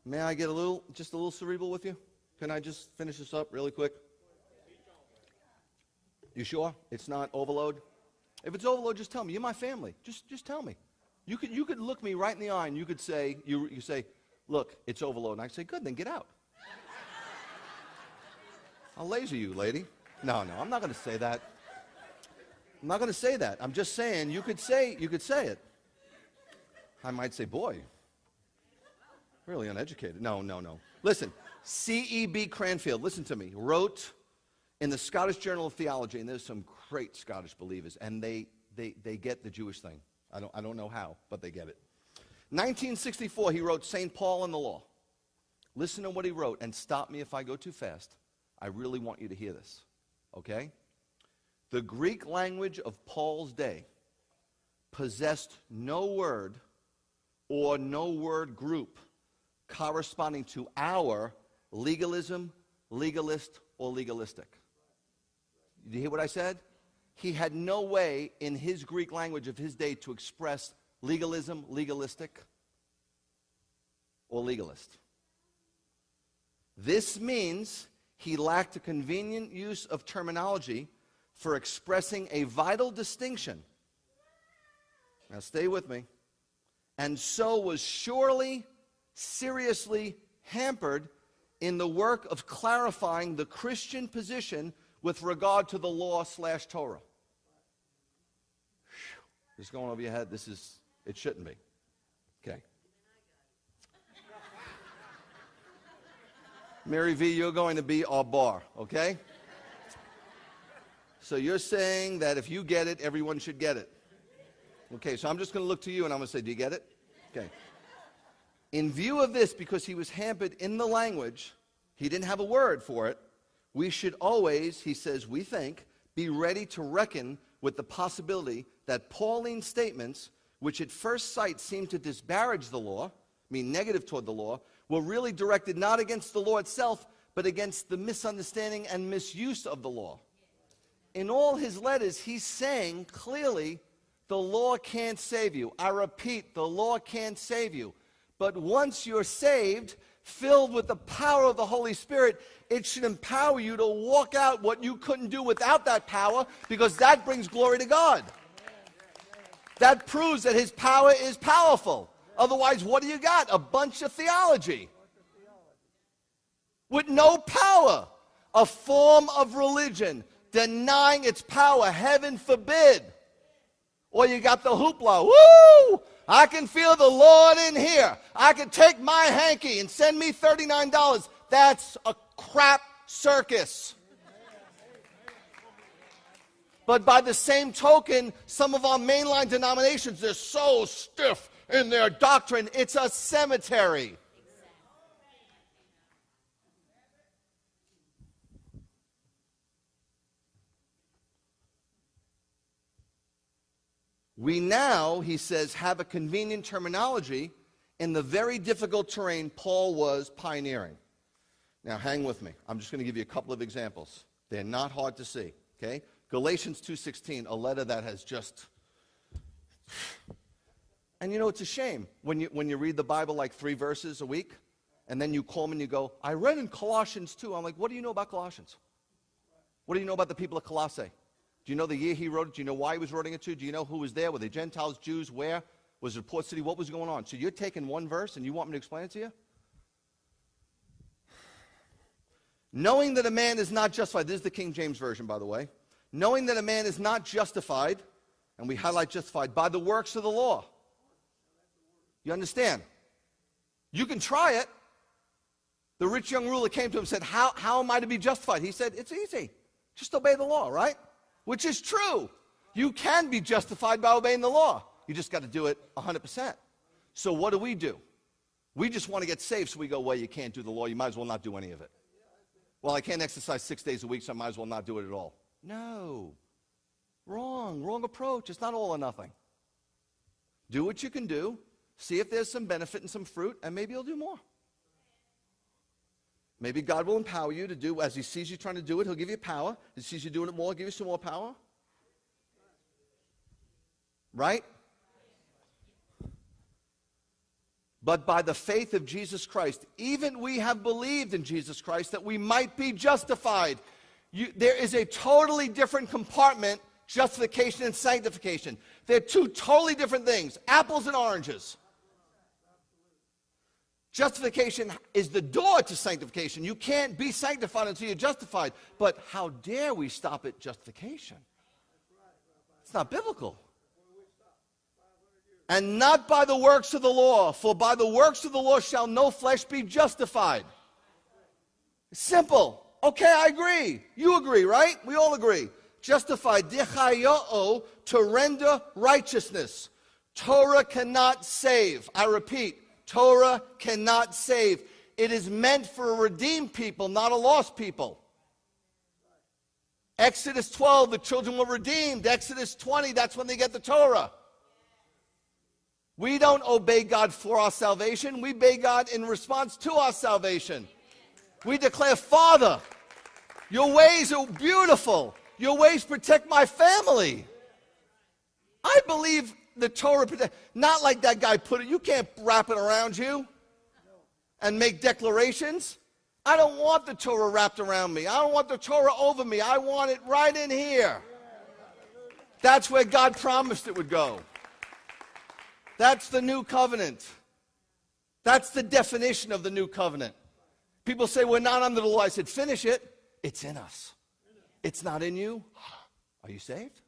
may I get just a little cerebral with you? Can I just finish this up really quick? You sure it's not overload? If it's overload, just tell me. You're my family. Just tell me. You could look me right in the eye and you could say, you say, look, it's overload. And I say, good, then get out. I'll laser you, lady. No, I'm not going to say that. I'm not going to say that. I'm just saying you could say it. I might say, boy, really uneducated. No. Listen, C.E.B. Cranfield, listen to me, wrote in the Scottish Journal of Theology, and there's some great Scottish believers, and they get the Jewish thing. I don't know how, but they get it. 1964, he wrote St. Paul and the Law. Listen to what he wrote, and stop me if I go too fast. I really want you to hear this, okay? The Greek language of Paul's day possessed no word or no word group corresponding to our legalism, legalist, or legalistic. Did you hear what I said? He had no way in his Greek language of his day to express legalism, legalistic, or legalist. This means he lacked a convenient use of terminology for expressing a vital distinction. Now stay with me. And so was surely, seriously hampered in the work of clarifying the Christian position with regard to the law/Torah. This is going over your head. It shouldn't be. Okay. Mary V., you're going to be our bar, okay? So you're saying that if you get it, everyone should get it. Okay, so I'm just going to look to you and I'm going to say, do you get it? Okay. In view of this, because he was hampered in the language, he didn't have a word for it, we should always, he says, we think, be ready to reckon with the possibility that Pauline statements, which at first sight seem to disparage the law, mean negative toward the law, were really directed not against the law itself, but against the misunderstanding and misuse of the law. In all his letters, he's saying clearly, the law can't save you. I repeat, the law can't save you. But once you're saved, filled with the power of the Holy Spirit, it should empower you to walk out what you couldn't do without that power, because that brings glory to God. That proves that his power is powerful. Otherwise, what do you got? A bunch of theology with no power. A form of religion denying its power. Heaven forbid. Or you got the hoopla. Woo! I can feel the Lord in here. I can take my hanky and send me $39. That's a crap circus. But by the same token, some of our mainline denominations, they're so stiff in their doctrine, it's a cemetery. We now, he says, have a convenient terminology in the very difficult terrain Paul was pioneering. Now, hang with me. I'm just going to give you a couple of examples. They're not hard to see, okay? Galatians 2:16, a letter that has just... And you know, it's a shame when you read the Bible like 3 verses a week, and then you call me and you go, I read in Colossians 2. I'm like, what do you know about Colossians? What do you know about the people of Colossae? Do you know the year he wrote it? Do you know why he was writing it to? Do you know who was there? Were they Gentiles, Jews? Where? Was it Port City? What was going on? So you're taking one verse and you want me to explain it to you? Knowing that a man is not justified. This is the King James Version, by the way. Knowing that a man is not justified, and we highlight justified, by the works of the law. You understand? You can try it. The rich young ruler came to him and said, how am I to be justified? He said, it's easy. Just obey the law, right? Which is true. You can be justified by obeying the law. You just got to do it 100%. So what do? We just want to get saved, so we go, well, you can't do the law. You might as well not do any of it. Well, I can't exercise 6 days a week, so I might as well not do it at all. No. Wrong approach. It's not all or nothing. Do what you can do. See if there's some benefit and some fruit, and maybe you'll do more. Maybe God will empower you to do, as he sees you trying to do it, he'll give you power. He sees you doing it more, he'll give you some more power. Right? but by the faith of Jesus Christ. Even we have believed in Jesus Christ that we might be justified. There is a totally different compartment, justification and sanctification. They're two totally different things, apples and oranges. Justification is the door to sanctification. You can't be sanctified until you're justified. But how dare we stop at justification? It's not biblical. And not by the works of the law, for by the works of the law shall no flesh be justified. Simple. Okay, I agree. You agree, right? We all agree. Justified, dichayao, to render righteousness. Torah cannot save. I repeat, Torah cannot save. It is meant for a redeemed people, not a lost people. Exodus 12, the children were redeemed. Exodus 20, that's when they get the Torah. We don't obey God for our salvation. We obey God in response to our salvation. We declare, Father, your ways are beautiful. Your ways protect my family. I believe the Torah protect. Not like that guy put it. You can't wrap it around you and make declarations. I don't want the Torah wrapped around me. I don't want the Torah over me. I want it right in here. That's where God promised it would go. That's the new covenant. That's the definition of the new covenant. People say, we're not under the law. I said, finish it. It's in us. It's not in you. Are you saved?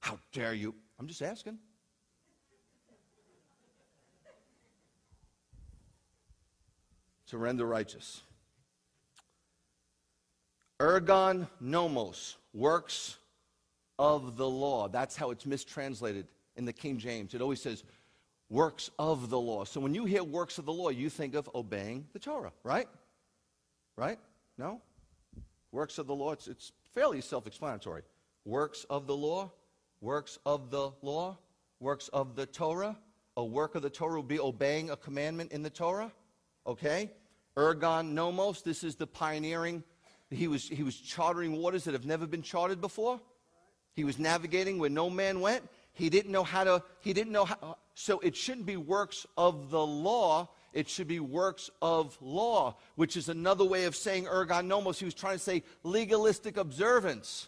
How dare you? I'm just asking. To render righteous. Ergon nomos, works of the law. That's how it's mistranslated in the King James. It always says works of the law. So when you hear works of the law, you think of obeying the Torah, right? Right? No? Works of the law, it's fairly self-explanatory. Works of the law, works of the law, works of the Torah. A work of the Torah would be obeying a commandment in the Torah. Okay? Ergon nomos, this is the pioneering. He was charting waters that have never been charted before. He was navigating where no man went. He didn't know how. So it shouldn't be works of the law. It should be works of law, which is another way of saying ergon nomos. He was trying to say legalistic observance.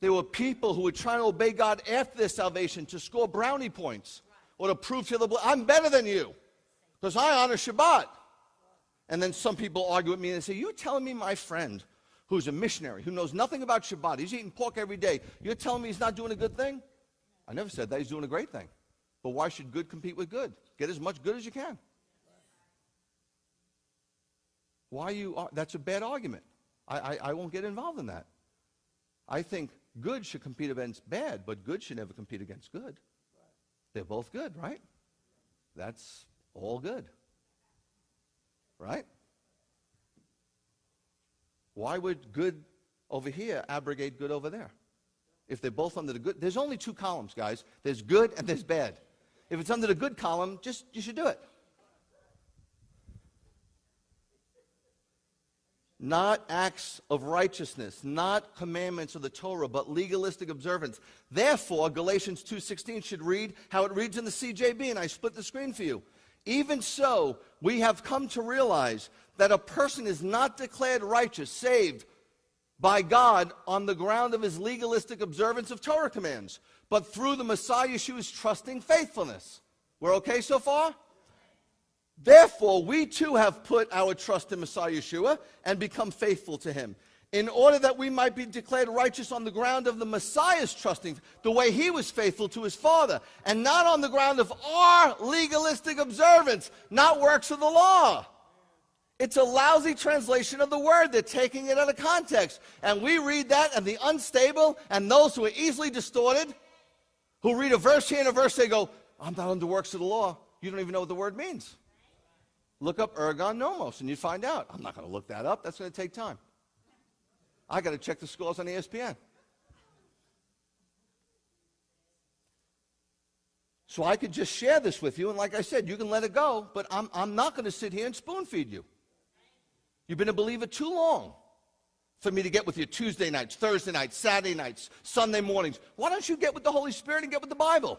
There were people who were trying to obey God after their salvation to score brownie points or to prove to the I'm better than you because I honor Shabbat. And then some people argue with me and they say, you're telling me my friend who's a missionary, who knows nothing about Shabbat, he's eating pork every day, you're telling me he's not doing a good thing? I never said that. He's doing a great thing. But why should good compete with good? Get as much good as you can. That's a bad argument. I won't get involved in that. I think good should compete against bad, but good should never compete against good. They're both good, right? That's all good. Right? Why would good over here abrogate good over there? If they're both under the good, there's only two columns, guys. There's good and there's bad. If it's under the good column, you should do it. Not acts of righteousness, not commandments of the Torah, but legalistic observance. Therefore, Galatians 2:16 should read how it reads in the CJB, and I split the screen for you. Even so, we have come to realize that a person is not declared righteous, saved by God on the ground of his legalistic observance of Torah commands, but through the Messiah Yeshua's trusting faithfulness. We're okay so far? Therefore, we too have put our trust in Messiah Yeshua and become faithful to him, in order that we might be declared righteous on the ground of the Messiah's trusting, the way he was faithful to his Father, and not on the ground of our legalistic observance, not works of the law. It's a lousy translation of the word. They're taking it out of context. And we read that, and the unstable and those who are easily distorted, who read a verse here and a verse, they go, I'm not under works of the law. You don't even know what the word means. Look up ergon nomos, and you find out. I'm not going to look that up. That's going to take time. I got to check the scores on ESPN. So I could just share this with you, and like I said, you can let it go, but I'm not going to sit here and spoon feed you. You've been a believer too long for me to get with you Tuesday nights, Thursday nights, Saturday nights, Sunday mornings. Why don't you get with the Holy Spirit and get with the Bible?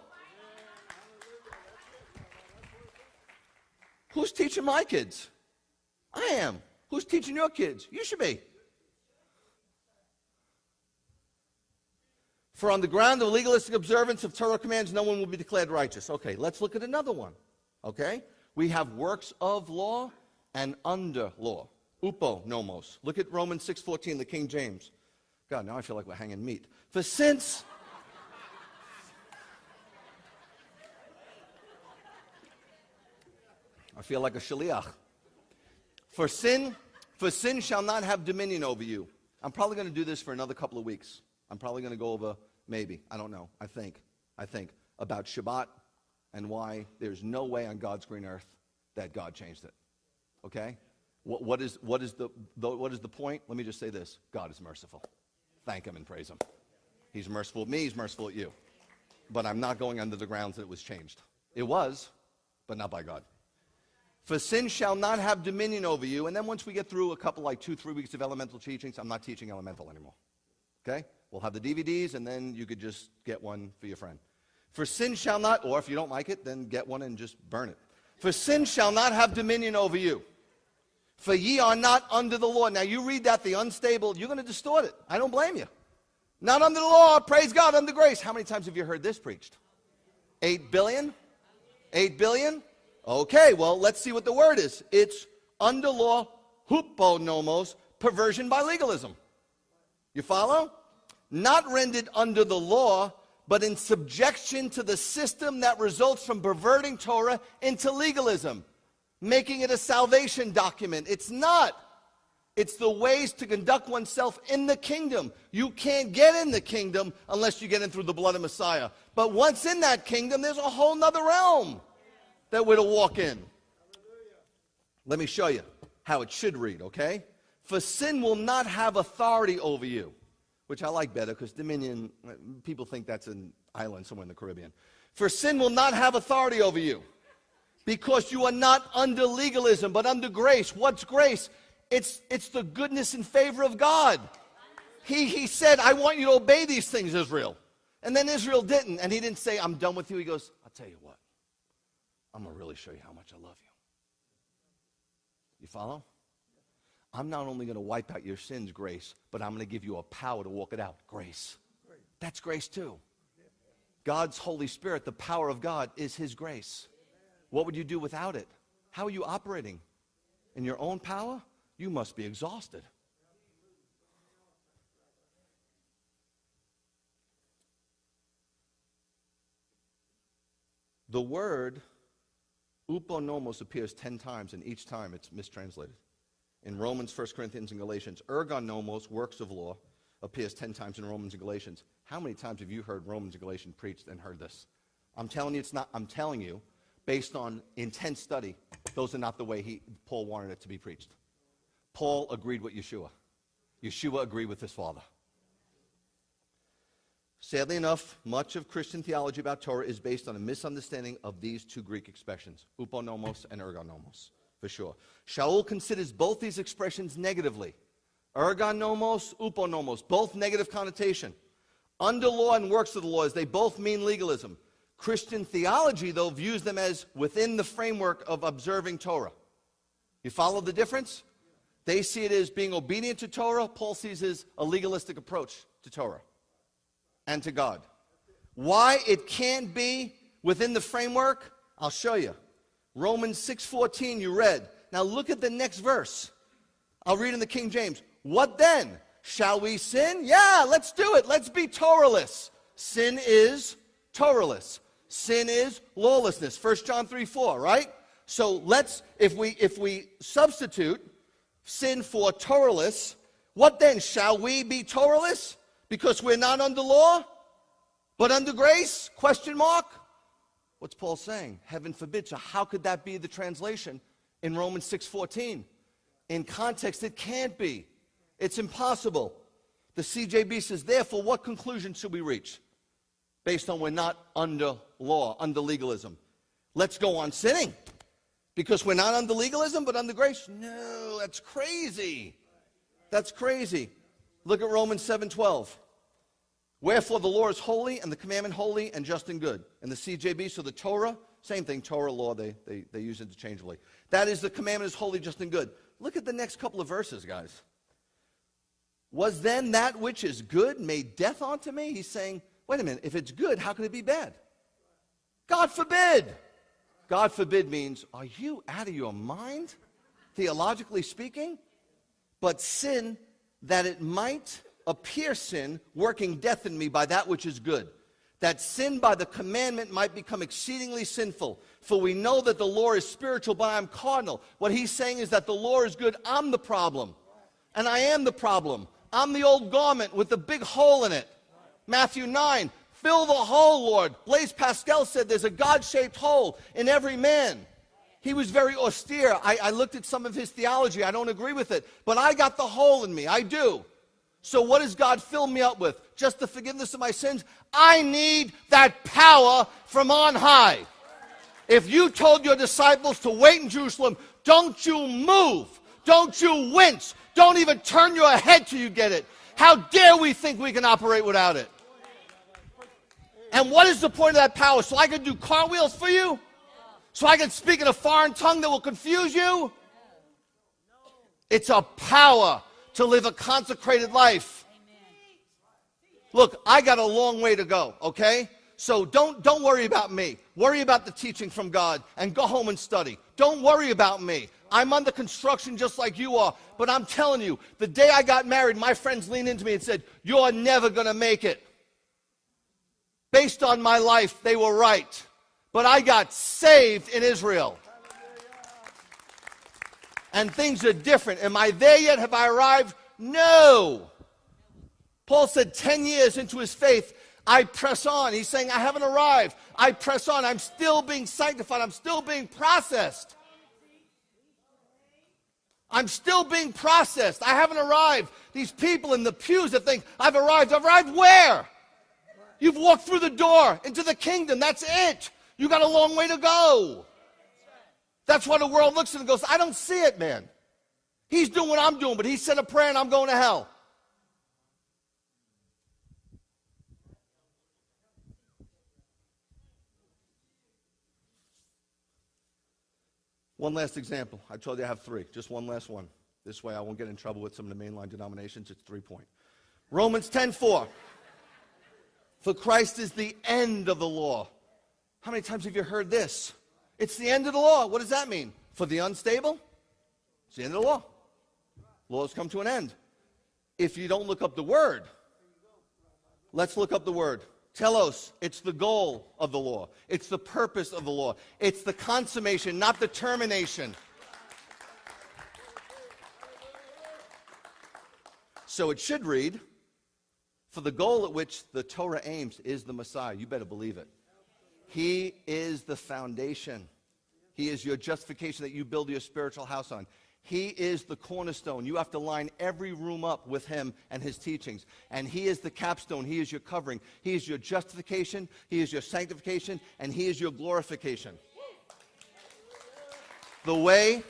Who's teaching my kids? I am. Who's teaching your kids? You should be. For on the ground of legalistic observance of Torah commands, no one will be declared righteous. Okay, let's look at another one. Okay? We have works of law and under law. Upo nomos. Look at Romans 6:14, the King James. God, now I feel like we're hanging meat. For since... I feel like a shaliach. For sin shall not have dominion over you. I'm probably going to do this for another couple of weeks. I'm probably going to go over, maybe, I don't know, I think, about Shabbat and why there's no way on God's green earth that God changed it. Okay? What is the point? Let me just say this. God is merciful. Thank him and praise him. He's merciful at me, he's merciful at you. But I'm not going under the grounds that it was changed. It was, but not by God. For sin shall not have dominion over you. And then once we get through a couple, 2-3 weeks of elemental teachings, I'm not teaching elemental anymore. Okay? We'll have the DVDs, and then you could just get one for your friend. For sin shall not, or if you don't like it, then get one and just burn it. For sin shall not have dominion over you. For ye are not under the law. Now you read that, the unstable, you're going to distort it. I don't blame you. Not under the law, praise God, under grace. How many times have you heard this preached? 8 billion? 8 billion? Okay, well, let's see what the word is. It's under law, huponomos, perversion by legalism. You follow? Not rendered under the law, but in subjection to the system that results from perverting Torah into legalism, making it a salvation document. It's not. It's the ways to conduct oneself in the kingdom. You can't get in the kingdom unless you get in through the blood of Messiah. But once in that kingdom, there's a whole nother realm that we're to walk in. Let me show you how it should read, okay? For sin will not have authority over you, which I like better because dominion, people think that's an island somewhere in the Caribbean. For sin will not have authority over you because you are not under legalism but under grace. What's grace? It's the goodness and favor of God. He said, I want you to obey these things, Israel. And then Israel didn't. And he didn't say, I'm done with you. He goes, I'll tell you what. I'm going to really show you how much I love you. You follow? I'm not only going to wipe out your sins, grace, but I'm going to give you a power to walk it out, grace. That's grace too. God's Holy Spirit, the power of God, is his grace. What would you do without it? How are you operating? In your own power? You must be exhausted. The word uponomos appears 10 times, and each time it's mistranslated. In Romans, 1 Corinthians, and Galatians. Ergonomos, works of law, appears 10 times in Romans and Galatians. How many times have you heard Romans and Galatians preached and heard this? I'm telling you it's not. I'm telling you, based on intense study, those are not the way Paul wanted it to be preached. Paul agreed with Yeshua. Yeshua agreed with his Father. Sadly enough, much of Christian theology about Torah is based on a misunderstanding of these two Greek expressions, uponomos and ergonomos, for sure. Shaul considers both these expressions negatively. Ergonomos, uponomos, both negative connotation. Under law and works of the law, they both mean legalism. Christian theology, though, views them as within the framework of observing Torah. You follow the difference? They see it as being obedient to Torah. Paul sees it as a legalistic approach to Torah and to God. Why it can't be within the framework, I'll show you. Romans 6:14 you read. Now look at the next verse. I'll read in the King James. What then? Shall we sin? Yeah, let's do it. Let's be Torahless. Sin is Torahless. Sin is lawlessness. 1 John 3:4, right? So if we substitute sin for Torahless, what then? Shall we be Torahless? Because we're not under law, but under grace? Question mark. What's Paul saying? Heaven forbid. So how could that be the translation in Romans 6:14? In context, it can't be. It's impossible. The CJB says, therefore, what conclusion should we reach? Based on we're not under law, under legalism. Let's go on sinning. Because we're not under legalism, but under grace? No, that's crazy. That's crazy. Look at Romans 7:12. Wherefore the law is holy, and the commandment holy, and just and good. And the CJB, so the Torah, Same thing, Torah, law, they use interchangeably. That is, the commandment is holy, just, and good. Look at the next couple of verses, guys. Was then that which is good made death unto me? He's saying, wait a minute, if it's good, how could it be bad? God forbid. God forbid means, are you out of your mind, theologically speaking? But sin, that it might appear sin, working death in me by that which is good. That sin by the commandment might become exceedingly sinful. For we know that the law is spiritual, but I am carnal. What he's saying is that the law is good, I'm the problem. And I am the problem. I'm the old garment with the big hole in it. Matthew 9, fill the hole, Lord. Blaise Pascal said there's a God-shaped hole in every man. He was very austere. I looked at some of his theology. I don't agree with it. But I got the hole in me. I do. So what does God fill me up with? Just the forgiveness of my sins? I need that power from on high. If you told your disciples to wait in Jerusalem, don't you move. Don't you wince. Don't even turn your head till you get it. How dare we think we can operate without it? And what is the point of that power? So I can do cartwheels for you? So I can speak in a foreign tongue that will confuse you? It's a power to live a consecrated life. Look, I got a long way to go, okay? So don't worry about me. Worry about the teaching from God and go home and study. Don't worry about me. I'm under construction just like you are. But I'm telling you, the day I got married, my friends leaned into me and said, you're never going to make it. Based on my life, they were right. But I got saved in Israel. And things are different. Am I there yet? Have I arrived? No. Paul said 10 years into his faith, I press on. He's saying, I haven't arrived. I press on. I'm still being sanctified. I'm still being processed. I'm still being processed. I haven't arrived. These people in the pews that think, I've arrived. I've arrived where? You've walked through the door into the kingdom. That's it. You got a long way to go. That's why the world looks at it and goes, I don't see it, man. He's doing what I'm doing, but he said a prayer and I'm going to hell. One last example. I told you I have three. Just one last one. This way I won't get in trouble with some of the mainline denominations. It's 3-point. Romans 10:4. For Christ is the end of the law. How many times have you heard this? It's the end of the law. What does that mean? For the unstable, it's the end of the law. Laws come to an end. If you don't look up the word, let's look up the word. Telos, it's the goal of the law. It's the purpose of the law. It's the consummation, not the termination. So it should read, for the goal at which the Torah aims is the Messiah. You better believe it. He is the foundation. He is your justification that you build your spiritual house on. He is the cornerstone. You have to line every room up with him and his teachings. And he is the capstone. He is your covering. He is your justification. He is your sanctification. And he is your glorification. The way,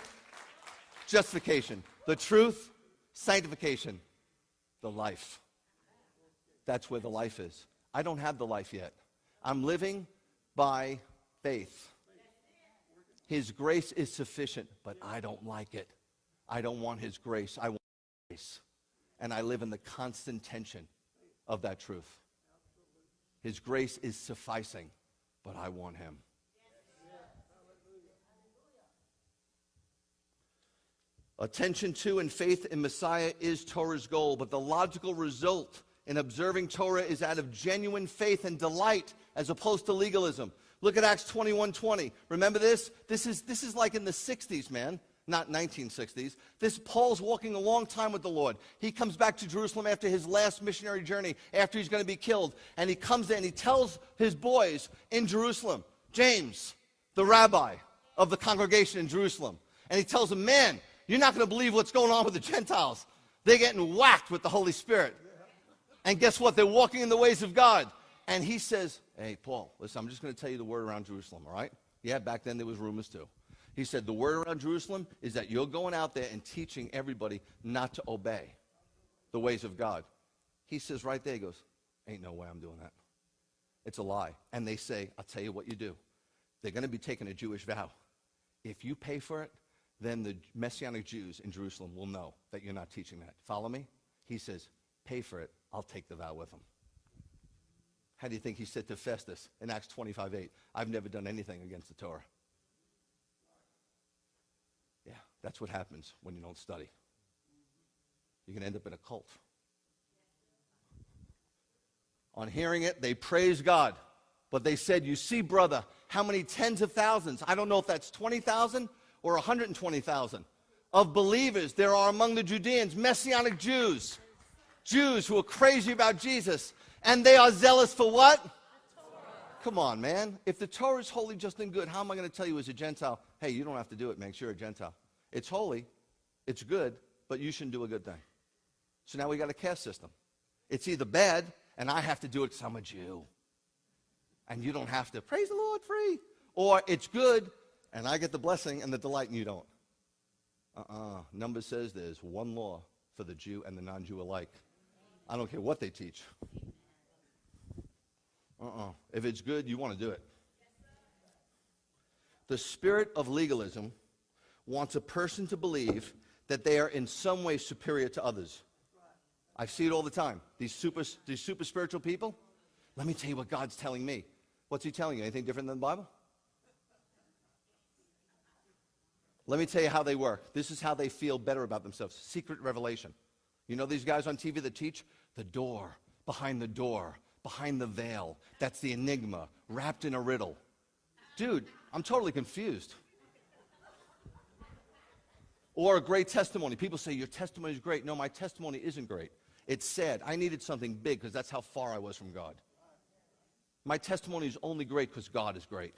justification. The truth, sanctification. The life. That's where the life is. I don't have the life yet. I'm living by faith. His grace is sufficient, but I don't like it. I don't want his grace. I want grace. And I live in the constant tension of that truth. His grace is sufficing, but I want him. Attention to and faith in Messiah is Torah's goal, but the logical result in observing Torah is out of genuine faith and delight as opposed to legalism. Look at Acts 21:20. Remember this? This is like in the 60s, man. Not 1960s. Paul's walking a long time with the Lord. He comes back to Jerusalem after his last missionary journey, after he's going to be killed. And he comes there and he tells his boys in Jerusalem, James, the rabbi of the congregation in Jerusalem. And he tells them, man, you're not going to believe what's going on with the Gentiles. They're getting whacked with the Holy Spirit. And guess what? They're walking in the ways of God. And he says, hey, Paul, listen, I'm just going to tell you the word around Jerusalem, all right? Yeah, back then there was rumors too. He said, the word around Jerusalem is that you're going out there and teaching everybody not to obey the ways of God. He says right there, he goes, ain't no way I'm doing that. It's a lie. And they say, I'll tell you what you do. they're going to be taking a Jewish vow. If you pay for it, then the Messianic Jews in Jerusalem will know that you're not teaching that. Follow me? He says, pay for it, I'll take the vow with them. How do you think he said to Festus in Acts 25:8, I've never done anything against the Torah? Yeah, that's what happens when you don't study. You can end up in a cult. On hearing it, they praised God. But they said, you see, brother, how many tens of thousands, I don't know if that's 20,000 or 120,000, of believers there are among the Judeans, Messianic Jews, Jews who are crazy about Jesus, and they are zealous for what? Come on, man. If the Torah is holy, just and good, how am I going to tell you as a Gentile, hey, you don't have to do it, make sure you're a Gentile. It's holy, it's good, but you shouldn't do a good thing. So now we got a caste system. It's either bad, and I have to do it because I'm a Jew. And you don't have to. Praise the Lord, free. Or it's good, and I get the blessing and the delight, and you don't. Numbers says there's one law for the Jew and the non-Jew alike. I don't care what they teach. If it's good, you want to do it. The spirit of legalism wants a person to believe that they are in some way superior to others. I see it all the time. These super spiritual people, let me tell you what God's telling me. What's he telling you? Anything different than the Bible? Let me tell you how they work. This is how they feel better about themselves. Secret revelation. You know these guys on TV that teach? The door, behind the veil. That's the enigma, wrapped in a riddle. Dude, I'm totally confused. Or a great testimony. People say, your testimony is great. No, my testimony isn't great. It's sad. I needed something big because that's how far I was from God. My testimony is only great because God is great.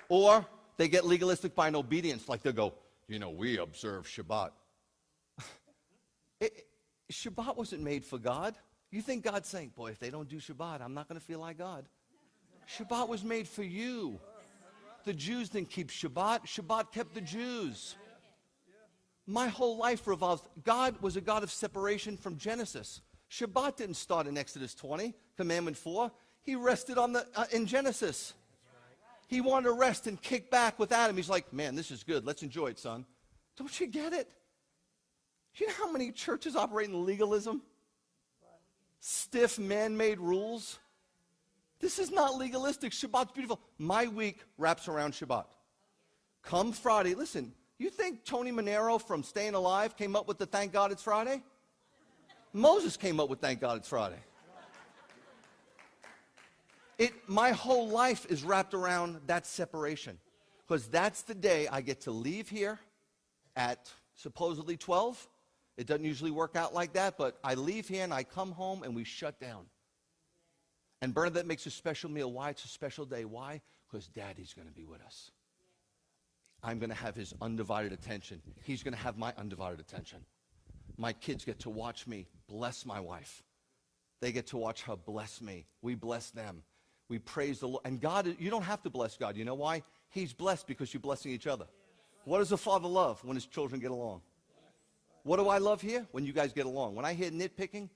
Or they get legalistic by an obedience, like they'll go, we observe Shabbat. Shabbat wasn't made for God. You think God's saying, boy, if they don't do Shabbat, I'm not going to feel like God. Shabbat was made for you. The Jews didn't keep Shabbat. Shabbat kept the Jews. My whole life revolves. God was a God of separation from Genesis. Shabbat didn't start in Exodus 20, Commandment 4. He rested in Genesis. He wanted to rest and kick back with Adam. He's like, man, this is good. Let's enjoy it, son. Don't you get it? You know how many churches operate in legalism? Stiff, man-made rules. This is not legalistic. Shabbat's beautiful. My week wraps around Shabbat. Come Friday, listen, you think Tony Manero from Staying Alive came up with the Thank God It's Friday? Moses came up with Thank God It's Friday. My whole life is wrapped around that separation. Because that's the day I get to leave here at supposedly 12. It doesn't usually work out like that, but I leave here and I come home and we shut down. And Bernadette makes a special meal. Why? It's a special day. Why? Because Daddy's going to be with us. I'm going to have his undivided attention. He's going to have my undivided attention. My kids get to watch me bless my wife. They get to watch her bless me. We bless them. We praise the Lord. And God, you don't have to bless God. You know why? He's blessed because you're blessing each other. What does a father love when his children get along? What do I love here? When you guys get along. When I hear nitpicking,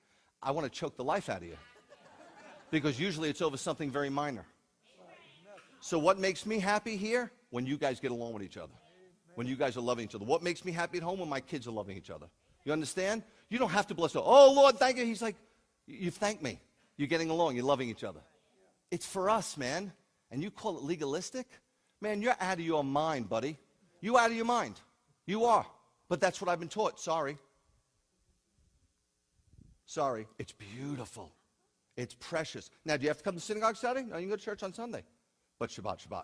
I want to choke the life out of you. Because usually it's over something very minor. So what makes me happy here? When you guys get along with each other. When you guys are loving each other. What makes me happy at home? When my kids are loving each other. You understand? You don't have to bless them. Oh, Lord, thank you. He's like, you thank me. You're getting along. You're loving each other. It's for us, man. And you call it legalistic? Man, you're out of your mind, buddy. You out of your mind. You are. But that's what I've been taught. Sorry. Sorry. It's beautiful. It's precious. Now, do you have to come to synagogue Saturday? No, you can go to church on Sunday. But Shabbat.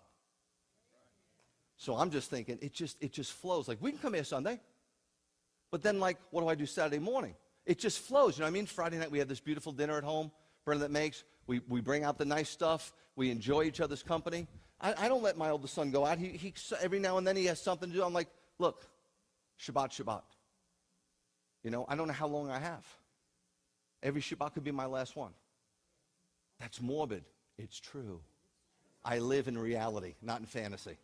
So I'm just thinking, it just flows. Like, we can come here Sunday. But then, like, what do I do Saturday morning? It just flows. You know what I mean? Friday night, we have this beautiful dinner at home. Bernadette makes. We bring out the nice stuff. We enjoy each other's company. I don't let my oldest son go out. He every now and then he has something to do. I'm like, look, Shabbat. You know, I don't know how long I have. Every Shabbat could be my last one. That's morbid. It's true. I live in reality, not in fantasy.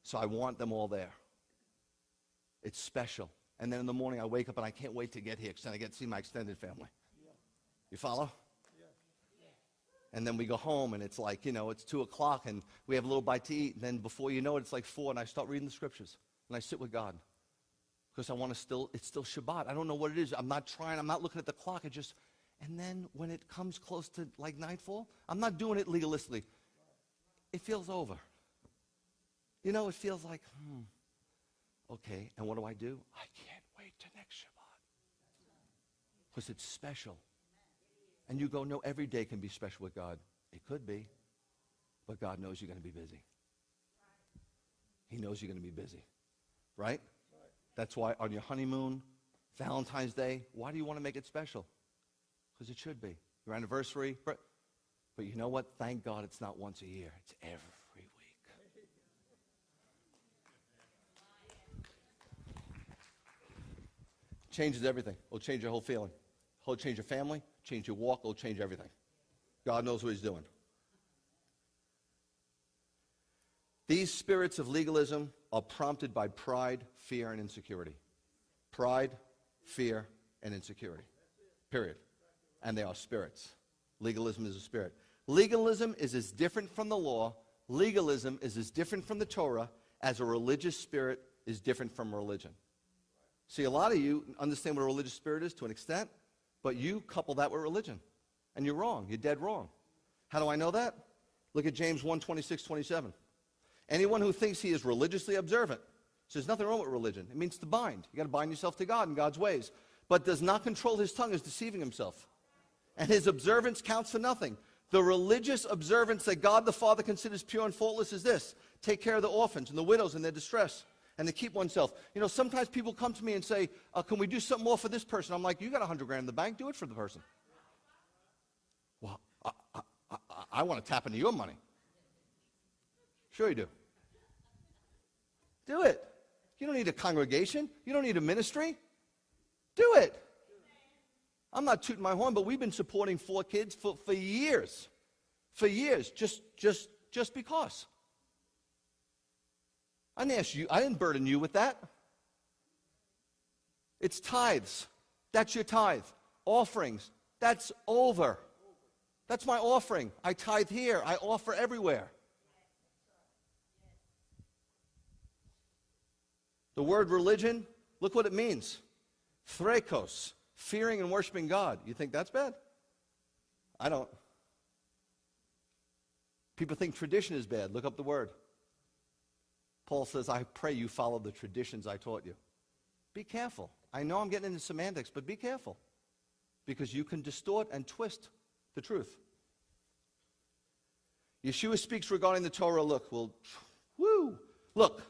So I want them all there. It's special. And then in the morning I wake up and I can't wait to get here because then I get to see my extended family. You follow? And then we go home, and it's like, it's 2 o'clock, and we have a little bite to eat. And then before you know it, it's like 4, and I start reading the scriptures. And I sit with God. Because it's still Shabbat. I don't know what it is. I'm not looking at the clock. And then when it comes close to like nightfall, I'm not doing it legalistically. It feels over. It feels like, okay. And what do? I can't wait till next Shabbat. Because it's special. And you go, no, every day can be special with God. It could be. But God knows you're going to be busy. He knows you're going to be busy. Right? That's why on your honeymoon, Valentine's Day, why do you want to make it special? Because it should be. Your anniversary. But you know what? Thank God it's not once a year. It's every week. Changes everything. It'll change your whole feeling. It'll change your family, change your walk, it'll change everything. God knows what he's doing. These spirits of legalism are prompted by pride, fear, and insecurity. Pride, fear, and insecurity. Period. And they are spirits. Legalism is a spirit. Legalism is as different from the law. Legalism is as different from the Torah as a religious spirit is different from religion. See, a lot of you understand what a religious spirit is to an extent, but you couple that with religion. And you're wrong. You're dead wrong. How do I know that? Look at James 1:26-27. Anyone who thinks he is religiously observant, so there's nothing wrong with religion. It means to bind. You got to bind yourself to God in God's ways. But does not control his tongue is deceiving himself. And his observance counts for nothing. The religious observance that God the Father considers pure and faultless is this: take care of the orphans and the widows in their distress, and to keep oneself. Sometimes people come to me and say, can we do something more for this person? I'm like, you got $100,000 in the bank, do it for the person. Well, I want to tap into your money. Sure you do. Do it. You don't need a congregation. You don't need a ministry. Do it. I'm not tooting my horn, but we've been supporting 4 kids for years. For years, just because. I didn't ask you, I didn't burden you with that. It's tithes. That's your tithe. Offerings. That's over. That's my offering. I tithe here. I offer everywhere. The word religion, look what it means. Threkos, fearing and worshiping God. You think that's bad? I don't. People think tradition is bad. Look up the word. Paul says, I pray you follow the traditions I taught you. Be careful. I know I'm getting into semantics, but be careful. Because you can distort and twist the truth. Yeshua speaks regarding the Torah. Look,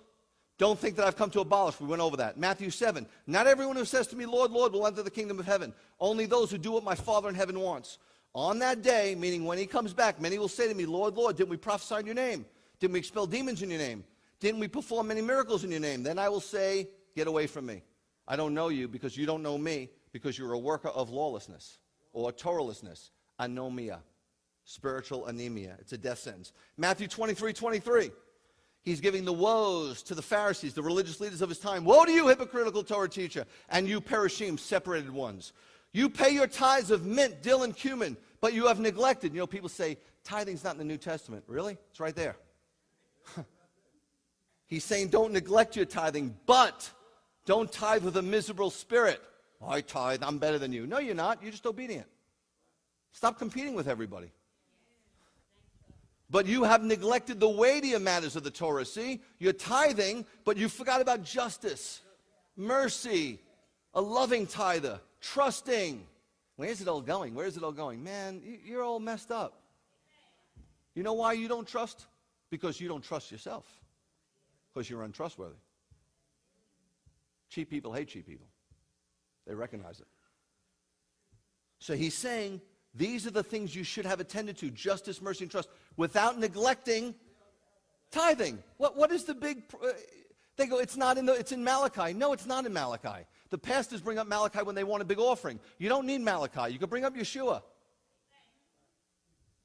don't think that I've come to abolish. We went over that. Matthew 7. Not everyone who says to me, Lord, Lord, will enter the kingdom of heaven. Only those who do what my Father in heaven wants. On that day, meaning when he comes back, many will say to me, Lord, Lord, didn't we prophesy in your name? Didn't we expel demons in your name? Didn't we perform many miracles in your name? Then I will say, get away from me. I don't know you because you don't know me, because you're a worker of lawlessness or Torahlessness, anomia, spiritual anemia. It's a death sentence. Matthew 23:23. He's giving the woes to the Pharisees, the religious leaders of his time. Woe to you, hypocritical Torah teacher, and you perishim, separated ones. You pay your tithes of mint, dill, and cumin, but you have neglected. People say, tithing's not in the New Testament. Really? It's right there. He's saying don't neglect your tithing, but don't tithe with a miserable spirit. I tithe, I'm better than you. No, you're not. You're just obedient. Stop competing with everybody. But you have neglected the weightier matters of the Torah. See, you're tithing, but you forgot about justice, mercy, a loving tither, trusting. Where's it all going? Where's it all going? Man, you're all messed up. You know why you don't trust? Because you don't trust yourself. Because you're untrustworthy. Cheap people hate cheap people. They recognize it. So he's saying, these are the things you should have attended to, justice, mercy, and trust, without neglecting tithing. What is the big... they go, it's in Malachi. No, it's not in Malachi. The pastors bring up Malachi when they want a big offering. You don't need Malachi. You can bring up Yeshua.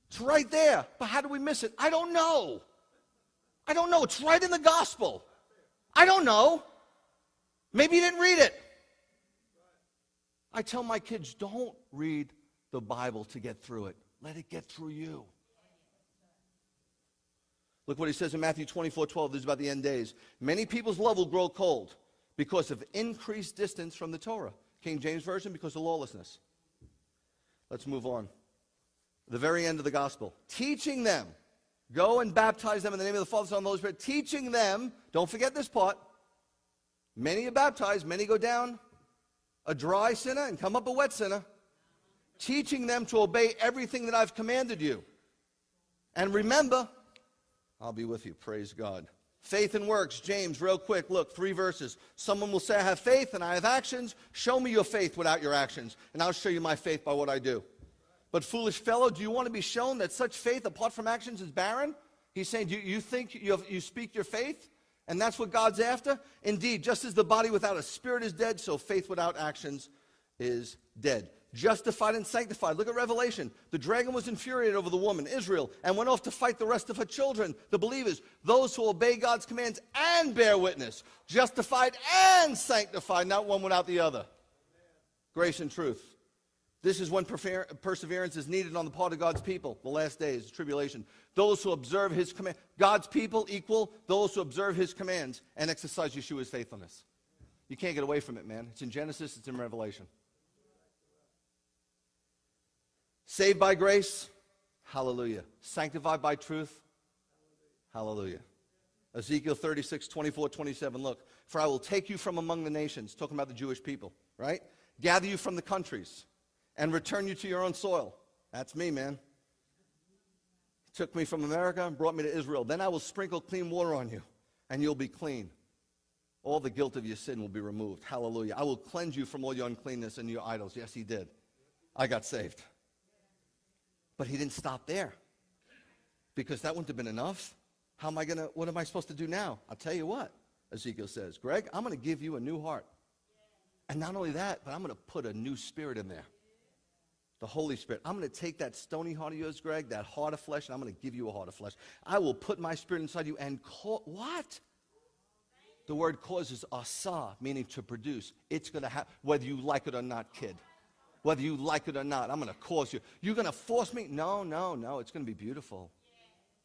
It's right there. But how do we miss it? I don't know. It's right in the gospel. I don't know. Maybe you didn't read it. I tell my kids, don't read the Bible to get through it. Let it get through you. Look what he says in Matthew 24:12. This is about the end days. Many people's love will grow cold because of increased distance from the Torah. King James Version, because of lawlessness. Let's move on. The very end of the gospel. Teaching them. Go and baptize them in the name of the Father, Son, and the Holy Spirit. Teaching them. Don't forget this part. Many are baptized. Many go down a dry sinner and come up a wet sinner. Teaching them to obey everything that I've commanded you. And remember, I'll be with you. Praise God. Faith and works. James, real quick. Look, 3 verses. Someone will say, I have faith and I have actions. Show me your faith without your actions, and I'll show you my faith by what I do. But foolish fellow, do you want to be shown that such faith apart from actions is barren? He's saying, you think you speak your faith, and that's what God's after? Indeed, just as the body without a spirit is dead, so faith without actions is dead. Justified and sanctified. Look at Revelation. The dragon was infuriated over the woman, Israel, and went off to fight the rest of her children, the believers, those who obey God's commands and bear witness. Justified and sanctified, not one without the other. Grace and truth. This is when perseverance is needed on the part of God's people, the last days, the tribulation. Those who observe his command. God's people equal those who observe his commands and exercise Yeshua's faithfulness. You can't get away from it, man. It's in Genesis, it's in Revelation. Saved by grace, hallelujah. Sanctified by truth, hallelujah. Ezekiel 36:24-27. Look, for I will take you from among the nations, talking about the Jewish people, right? Gather you from the countries and return you to your own soil. That's me, man. He took me from America and brought me to Israel. Then I will sprinkle clean water on you, and you'll be clean. All the guilt of your sin will be removed. Hallelujah. I will cleanse you from all your uncleanness and your idols. Yes, he did. I got saved. But he didn't stop there, because that wouldn't have been enough. What am I supposed to do now? I'll tell you what, Ezekiel says, Greg, I'm going to give you a new heart. And not only that, but I'm going to put a new spirit in there. The Holy Spirit. I'm going to take that stony heart of yours, Greg, that heart of flesh, and I'm going to give you a heart of flesh. I will put my spirit inside you and what? The word causes asa, meaning to produce. It's going to happen, whether you like it or not, kid. Whether you like it or not, I'm going to cause you. You're going to force me? No. It's going to be beautiful.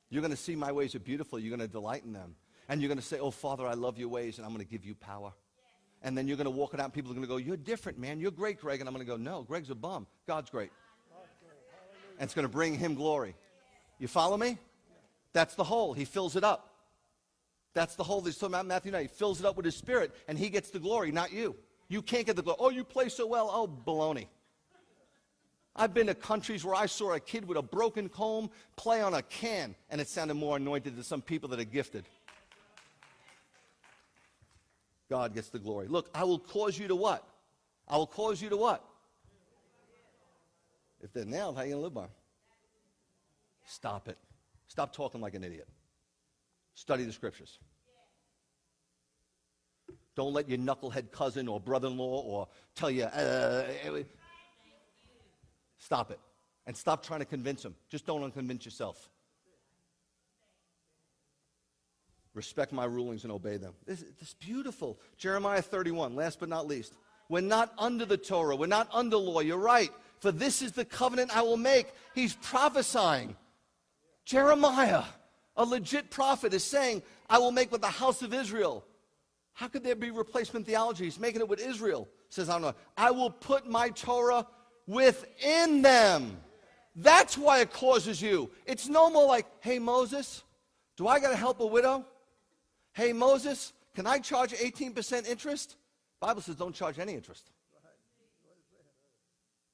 You're going to see my ways are beautiful. You're going to delight in them. And you're going to say, oh, Father, I love your ways, and I'm going to give you power. And then you're going to walk it out, and people are going to go, you're different, man. You're great, Greg. And I'm going to go, no, Greg's a bum. God's great. And it's going to bring him glory. You follow me? That's the whole. He fills it up. That's the whole. There's talking about Matthew 9. He fills it up with his spirit, and he gets the glory, not you. You can't get the glory. Oh, you play so well. Oh, baloney. I've been to countries where I saw a kid with a broken comb play on a can, and it sounded more anointed than some people that are gifted. God gets the glory. Look, I will cause you to what? I will cause you to what? If they're nailed, how are you going to live by? Stop it. Stop talking like an idiot. Study the scriptures. Don't let your knucklehead cousin or brother-in-law or tell you, stop it. And stop trying to convince them. Just don't unconvince yourself. Respect my rulings and obey them. This is beautiful. Jeremiah 31, last but not least. We're not under the Torah. We're not under law. You're right. For this is the covenant I will make. He's prophesying. Jeremiah, a legit prophet, is saying, I will make with the house of Israel. How could there be replacement theology? He's making it with Israel. Says, I don't know. I will put my Torah within them. That's why it causes you. It's no more like, hey, Moses, do I got to help a widow? Hey, Moses, can I charge 18% interest? The Bible says don't charge any interest.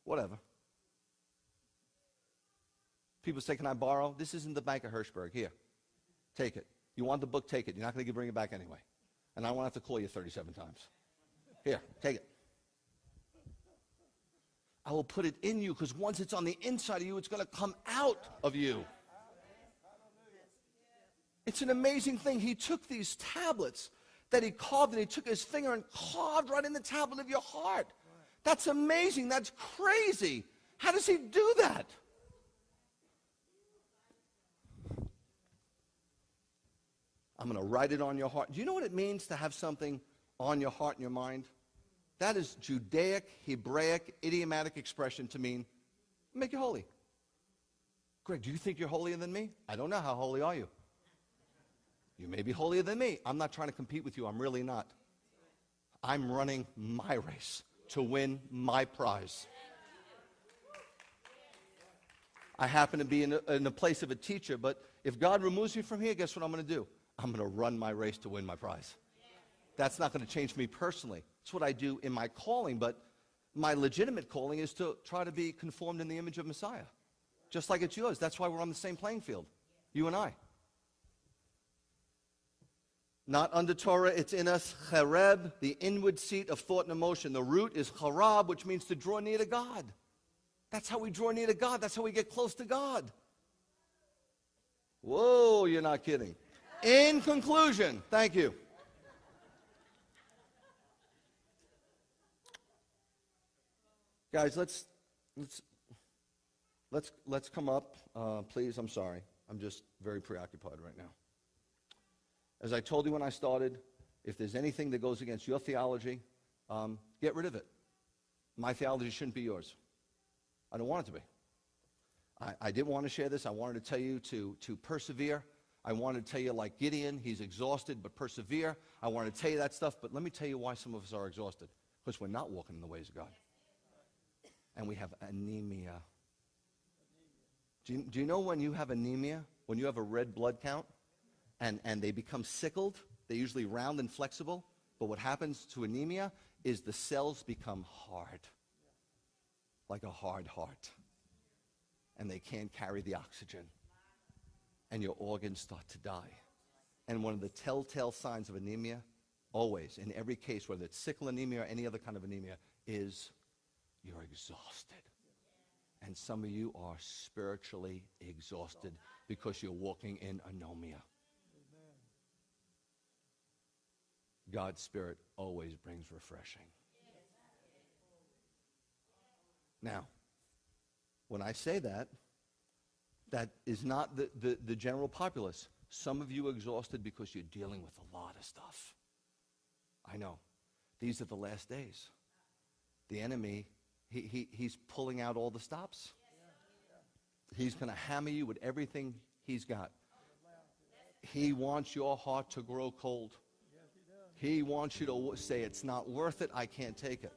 Whatever. People say, can I borrow? This isn't the bank of Hershberg. Here, take it. You want the book, take it. You're not going to bring it back anyway. And I won't have to call you 37 times. Here, take it. I will put it in you, because once it's on the inside of you, it's going to come out of you. It's an amazing thing. He took these tablets that he carved, and he took his finger and carved right in the tablet of your heart. That's amazing. That's crazy. How does he do that? I'm going to write it on your heart. Do you know what it means to have something on your heart and your mind? That is Judaic, Hebraic, idiomatic expression to mean, make you holy. Greg, do you think you're holier than me? I don't know. How holy are you? You may be holier than me. I'm not trying to compete with you. I'm really not. I'm running my race to win my prize. I happen to be in a place of a teacher, but if God removes me from here, guess what I'm going to do? I'm going to run my race to win my prize. That's not going to change me personally. It's what I do in my calling, but my legitimate calling is to try to be conformed in the image of Messiah, just like it's yours. That's why we're on the same playing field, you and I. Not under Torah, it's in us, chereb, the inward seat of thought and emotion. The root is charab, which means to draw near to God. That's how we draw near to God. That's how we get close to God. Whoa, you're not kidding. In conclusion, thank you. Guys, let's come up, please. I'm sorry. I'm just very preoccupied right now. As I told you when I started, if there's anything that goes against your theology, get rid of it. My theology shouldn't be yours. I don't want it to be. I didn't want to share this. I wanted to tell you to persevere. I wanted to tell you like Gideon, he's exhausted, but persevere. I wanted to tell you that stuff, but let me tell you why some of us are exhausted. Because we're not walking in the ways of God. And we have anemia. Do you know when you have anemia, when you have a red blood count, and they become sickled, they're usually round and flexible, but what happens to anemia is the cells become hard, like a hard heart, and they can't carry the oxygen, and your organs start to die. And one of the telltale signs of anemia, always, in every case, whether it's sickle anemia or any other kind of anemia, is you're exhausted. And some of you are spiritually exhausted because you're walking in anomia. God's Spirit always brings refreshing. Now, when I say that, that is not the general populace. Some of you are exhausted because you're dealing with a lot of stuff. I know. These are the last days. The enemy, he's pulling out all the stops. He's going to hammer you with everything he's got. He wants your heart to grow cold. He wants you to say, it's not worth it, I can't take it.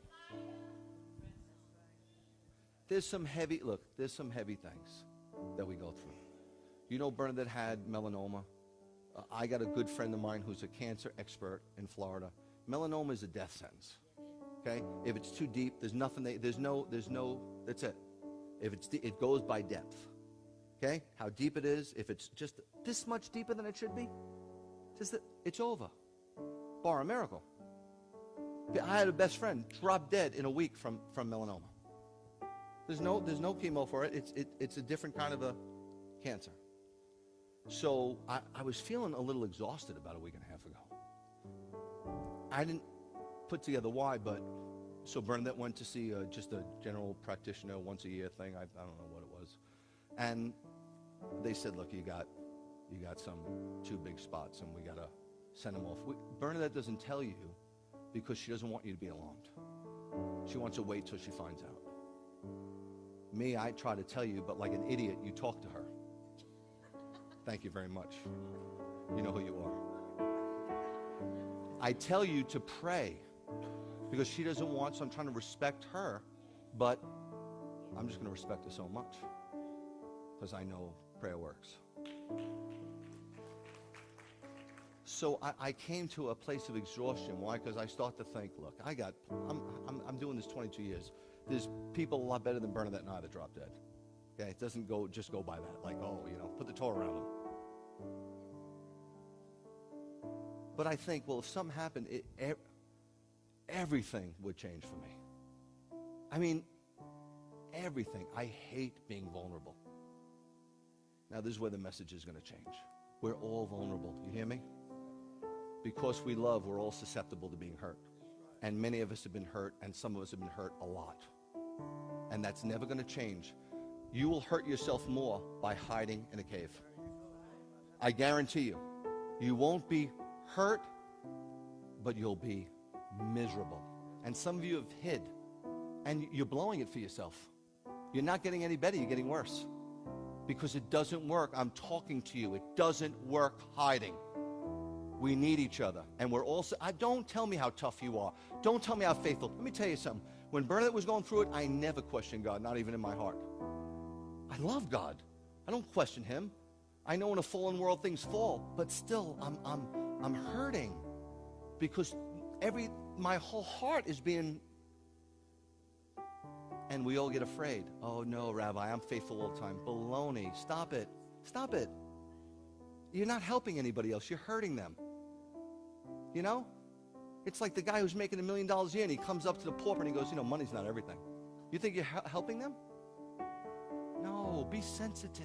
There's some heavy things that we go through. You know Bernadette had melanoma. I got a good friend of mine who's a cancer expert in Florida. Melanoma is a death sentence. Okay? If it's too deep, there's nothing, there's no, that's it. If it's it goes by depth. Okay? How deep it is, if it's just this much deeper than it should be, it's over. Bar a miracle. I had a best friend drop dead in a week from melanoma. There's no chemo for it. It's a different kind of a cancer. So I was feeling a little exhausted about a week and a half ago. I didn't put together why, but so Bernadette went to see just a general practitioner once a year thing. I don't know what it was, and they said, look, you got some 2 big spots, and we got to send them off. Bernadette doesn't tell you because she doesn't want you to be alarmed. She wants to wait till she finds out. Me, I try to tell you, but like an idiot, you talk to her. Thank you very much. You know who you are. I tell you to pray because she doesn't want, so I'm trying to respect her, but I'm just going to respect her so much because I know prayer works. So I came to a place of exhaustion. Why? Because I start to think, look, I'm doing this 22 years. There's people a lot better than Bernadette and I that drop dead. Okay, it doesn't just go by that. Like, put the Torah around them. But I think, well, if something happened, everything would change for me. I mean, everything. I hate being vulnerable. Now, this is where the message is going to change. We're all vulnerable. You hear me? Because we love, we're all susceptible to being hurt. And many of us have been hurt, and some of us have been hurt a lot. And that's never going to change. You will hurt yourself more by hiding in a cave. I guarantee you. You won't be hurt, but you'll be miserable. And some of you have hid, and you're blowing it for yourself. You're not getting any better, you're getting worse. because it doesn't work. I'm talking to you. It doesn't work hiding. We need each other. And we're also, don't tell me how tough you are. Don't tell me how faithful. Let me tell you something. When Bernadette was going through it, I never questioned God, not even in my heart. I love God. I don't question him. I know in a fallen world things fall, but still I'm hurting because my whole heart is being, and we all get afraid. Oh no, Rabbi, I'm faithful all the time. Baloney. Stop it. Stop it. You're not helping anybody else. You're hurting them. You know? It's like the guy who's making $1 million a year and he comes up to the pauper and he goes, money's not everything. You think you're helping them? No, be sensitive.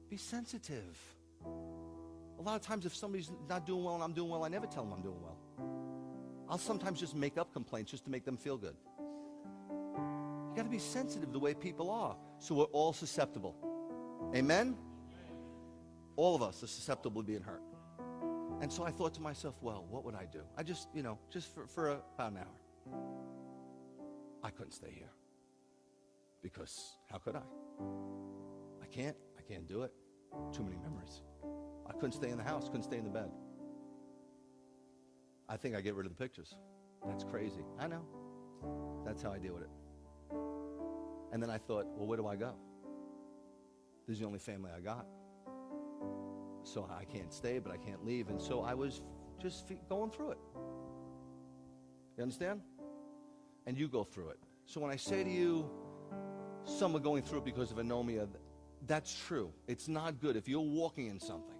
Be sensitive. A lot of times if somebody's not doing well and I'm doing well, I never tell them I'm doing well. I'll sometimes just make up complaints just to make them feel good. You got to be sensitive the way people are. So we're all susceptible. Amen? All of us are susceptible to being hurt. And so I thought to myself, well, what would I do? I just, just for about an hour. I couldn't stay here. Because how could I? I can't do it. Too many memories. I couldn't stay in the house, couldn't stay in the bed. I think I get rid of the pictures. That's crazy. I know. That's how I deal with it. And then I thought, well, where do I go? This is the only family I got. So I can't stay, but I can't leave. And so I was just going through it. You understand? And you go through it. So when I say to you, some are going through it because of anomia, that's true. It's not good. If you're walking in something,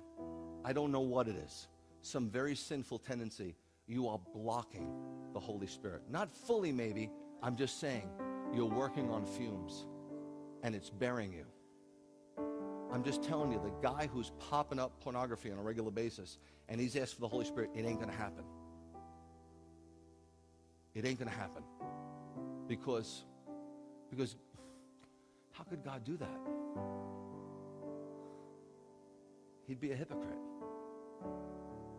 I don't know what it is, some very sinful tendency, you are blocking the Holy Spirit. Not fully maybe, I'm just saying you're working on fumes and it's burying you. I'm just telling you, the guy who's popping up pornography on a regular basis and he's asked for the Holy Spirit, it ain't going to happen. It ain't going to happen. Because how could God do that? He'd be a hypocrite.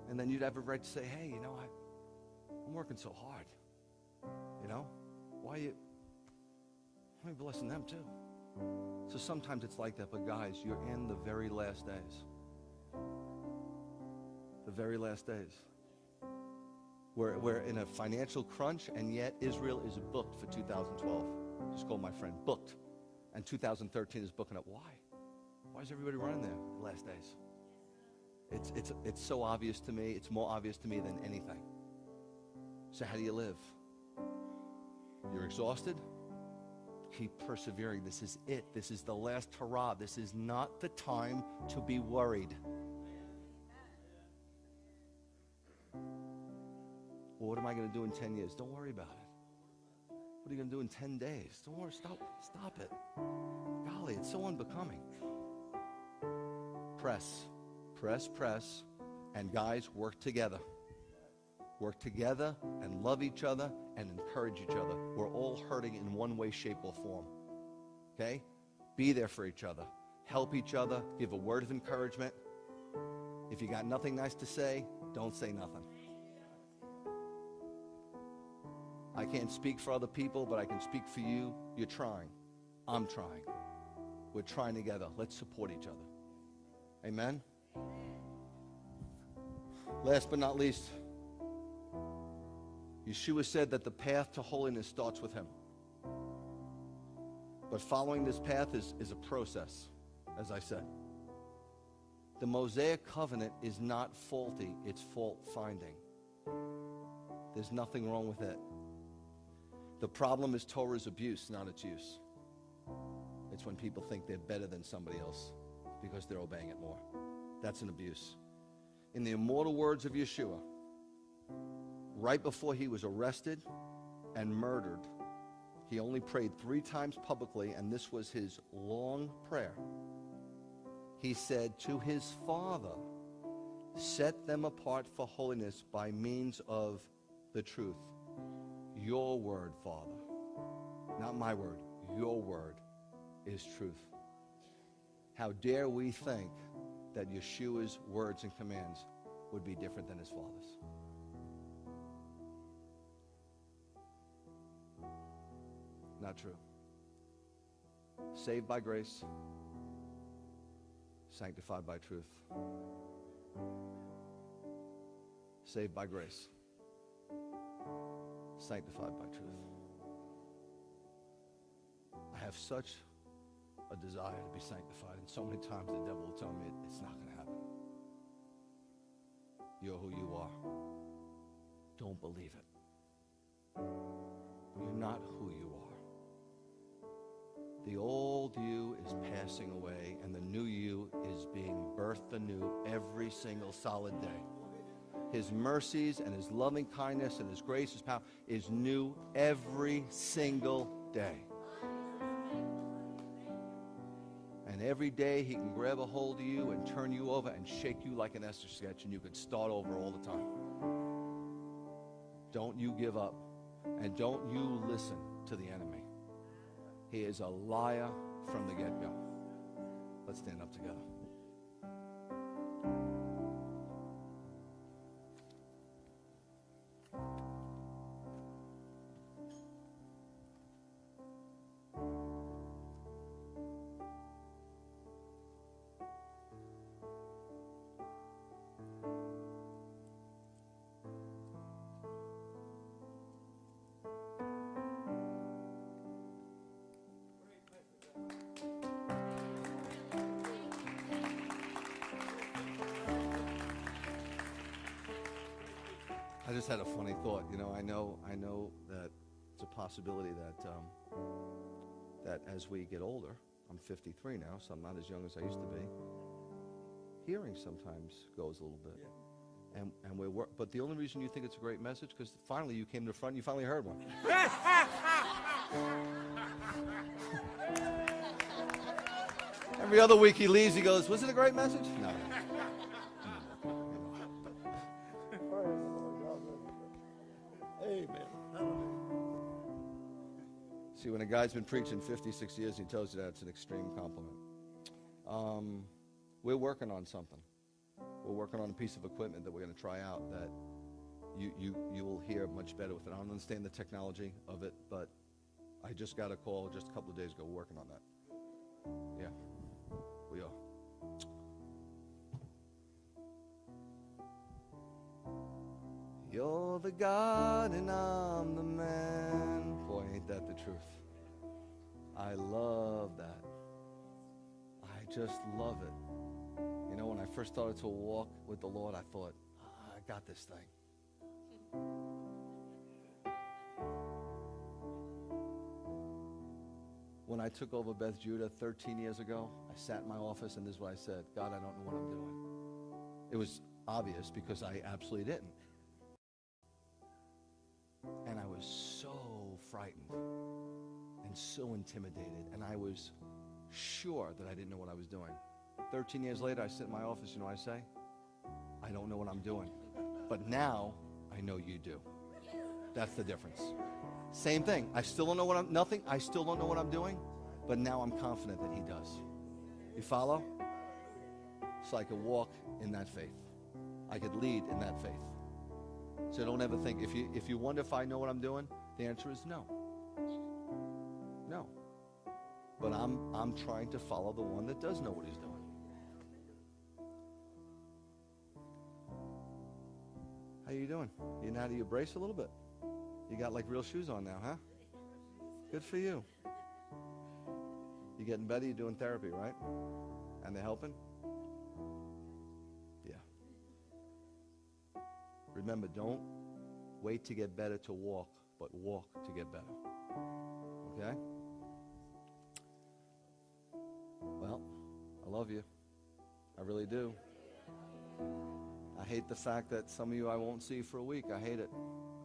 And then you'd have a right to say, hey, I'm working so hard. Why are you blessing them too? So sometimes it's like that, but guys, you're in the very last days. The very last days. We're in a financial crunch, and yet Israel is booked for 2012. Just called my friend, booked. And 2013 is booking up. Why? Why is everybody running there the last days? It's so obvious to me. It's more obvious to me than anything. So how do you live? You're exhausted? Keep persevering. This is it. This is the last hurrah. This is not the time to be worried. Well, what am I going to do in 10 years? Don't worry about it. What are you going to do in 10 days? Don't worry. Stop it. Golly, it's so unbecoming. Press. And guys, work together. Work together and love each other and encourage each other. We're all hurting in one way, shape, or form. Okay? Be there for each other. Help each other. Give a word of encouragement. If you got nothing nice to say, don't say nothing. I can't speak for other people, but I can speak for you. You're trying. I'm trying. We're trying together. Let's support each other. Amen? Last but not least, Yeshua said that the path to holiness starts with him. But following this path is a process, as I said. The Mosaic covenant is not faulty, it's fault-finding. There's nothing wrong with it. The problem is Torah's abuse, not its use. It's when people think they're better than somebody else because they're obeying it more. That's an abuse. In the immortal words of Yeshua, right before he was arrested and murdered, he only prayed 3 times publicly, and this was his long prayer. He said to his Father, set them apart for holiness by means of the truth. Your word, Father. Not my word. Your word is truth. How dare we think that Yeshua's words and commands would be different than his Father's? Not true. Saved by grace, sanctified by truth. Saved by grace, sanctified by truth. I have such a desire to be sanctified, and so many times the devil will tell me it's not going to happen. You're who you are. Don't believe it. You're not who you are. The old you is passing away, and the new you is being birthed anew every single solid day. His mercies and his loving kindness and his grace, his power is new every single day. And every day he can grab a hold of you and turn you over and shake you like an Esther sketch, and you can start over all the time. Don't you give up, and don't you listen to the enemy. He is a liar from the get-go. Let's stand up together. I just had a funny thought. You know, I know that it's a possibility that as we get older, I'm 53 now, so I'm not as young as I used to be. Hearing sometimes goes a little bit, and but the only reason you think it's a great message because finally you came to the front, and you finally heard one. Every other week he leaves, he goes, "Was it a great message?" No. See, when a guy's been preaching 56 years, he tells you that it's an extreme compliment. We're working on something. We're working on a piece of equipment that we're going to try out that you will hear much better with it. I don't understand the technology of it, but I just got a call just a couple of days ago. We're working on that. Yeah, we are. You're the God and I'm the man. Boy, ain't that the truth. I love that. I just love it. You know, when I first started to walk with the Lord, I thought, I got this thing. When I took over Beth Judah 13 years ago, I sat in my office and this is what I said, God, I don't know what I'm doing. It was obvious because I absolutely didn't. And I was so frightened and so intimidated, and I was sure that I didn't know what I was doing. 13 years later, I sit in my office, you know what I say? I don't know what I'm doing. But now, I know you do. That's the difference. Same thing. I still don't know I still don't know what I'm doing, but now I'm confident that he does. You follow? So I could walk in that faith. I could lead in that faith. So don't ever think, if you wonder if I know what I'm doing, the answer is no. No. But I'm trying to follow the one that does know what he's doing. How you doing? You know how to brace a little bit? You got like real shoes on now, huh? Good for you. You getting better? You're doing therapy, right? And they're helping? Yeah. Remember, don't wait to get better to walk, but walk to get better. Okay? Well, I love you. I really do. I hate the fact that some of you I won't see for a week. I hate it.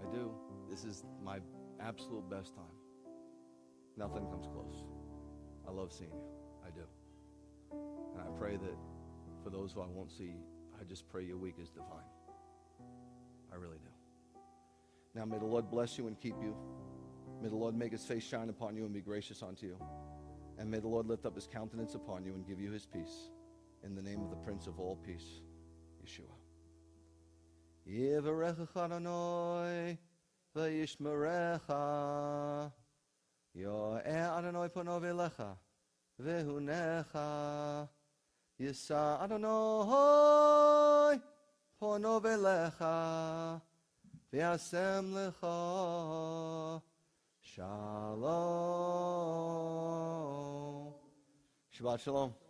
I do. This is my absolute best time. Nothing comes close. I love seeing you. I do. And I pray that for those who I won't see, I just pray your week is divine. I really do. Now may the Lord bless you and keep you. May the Lord make his face shine upon you and be gracious unto you. And may the Lord lift up his countenance upon you and give you his peace. In the name of the Prince of all peace, Yeshua. Yivarechecha Adonai v'yishmerecha. Yo'eh Adonai pano v'elecha Vehunecha Yisa Adonai Pono velecha V'yasem lecha Shalom. Shabbat Shalom.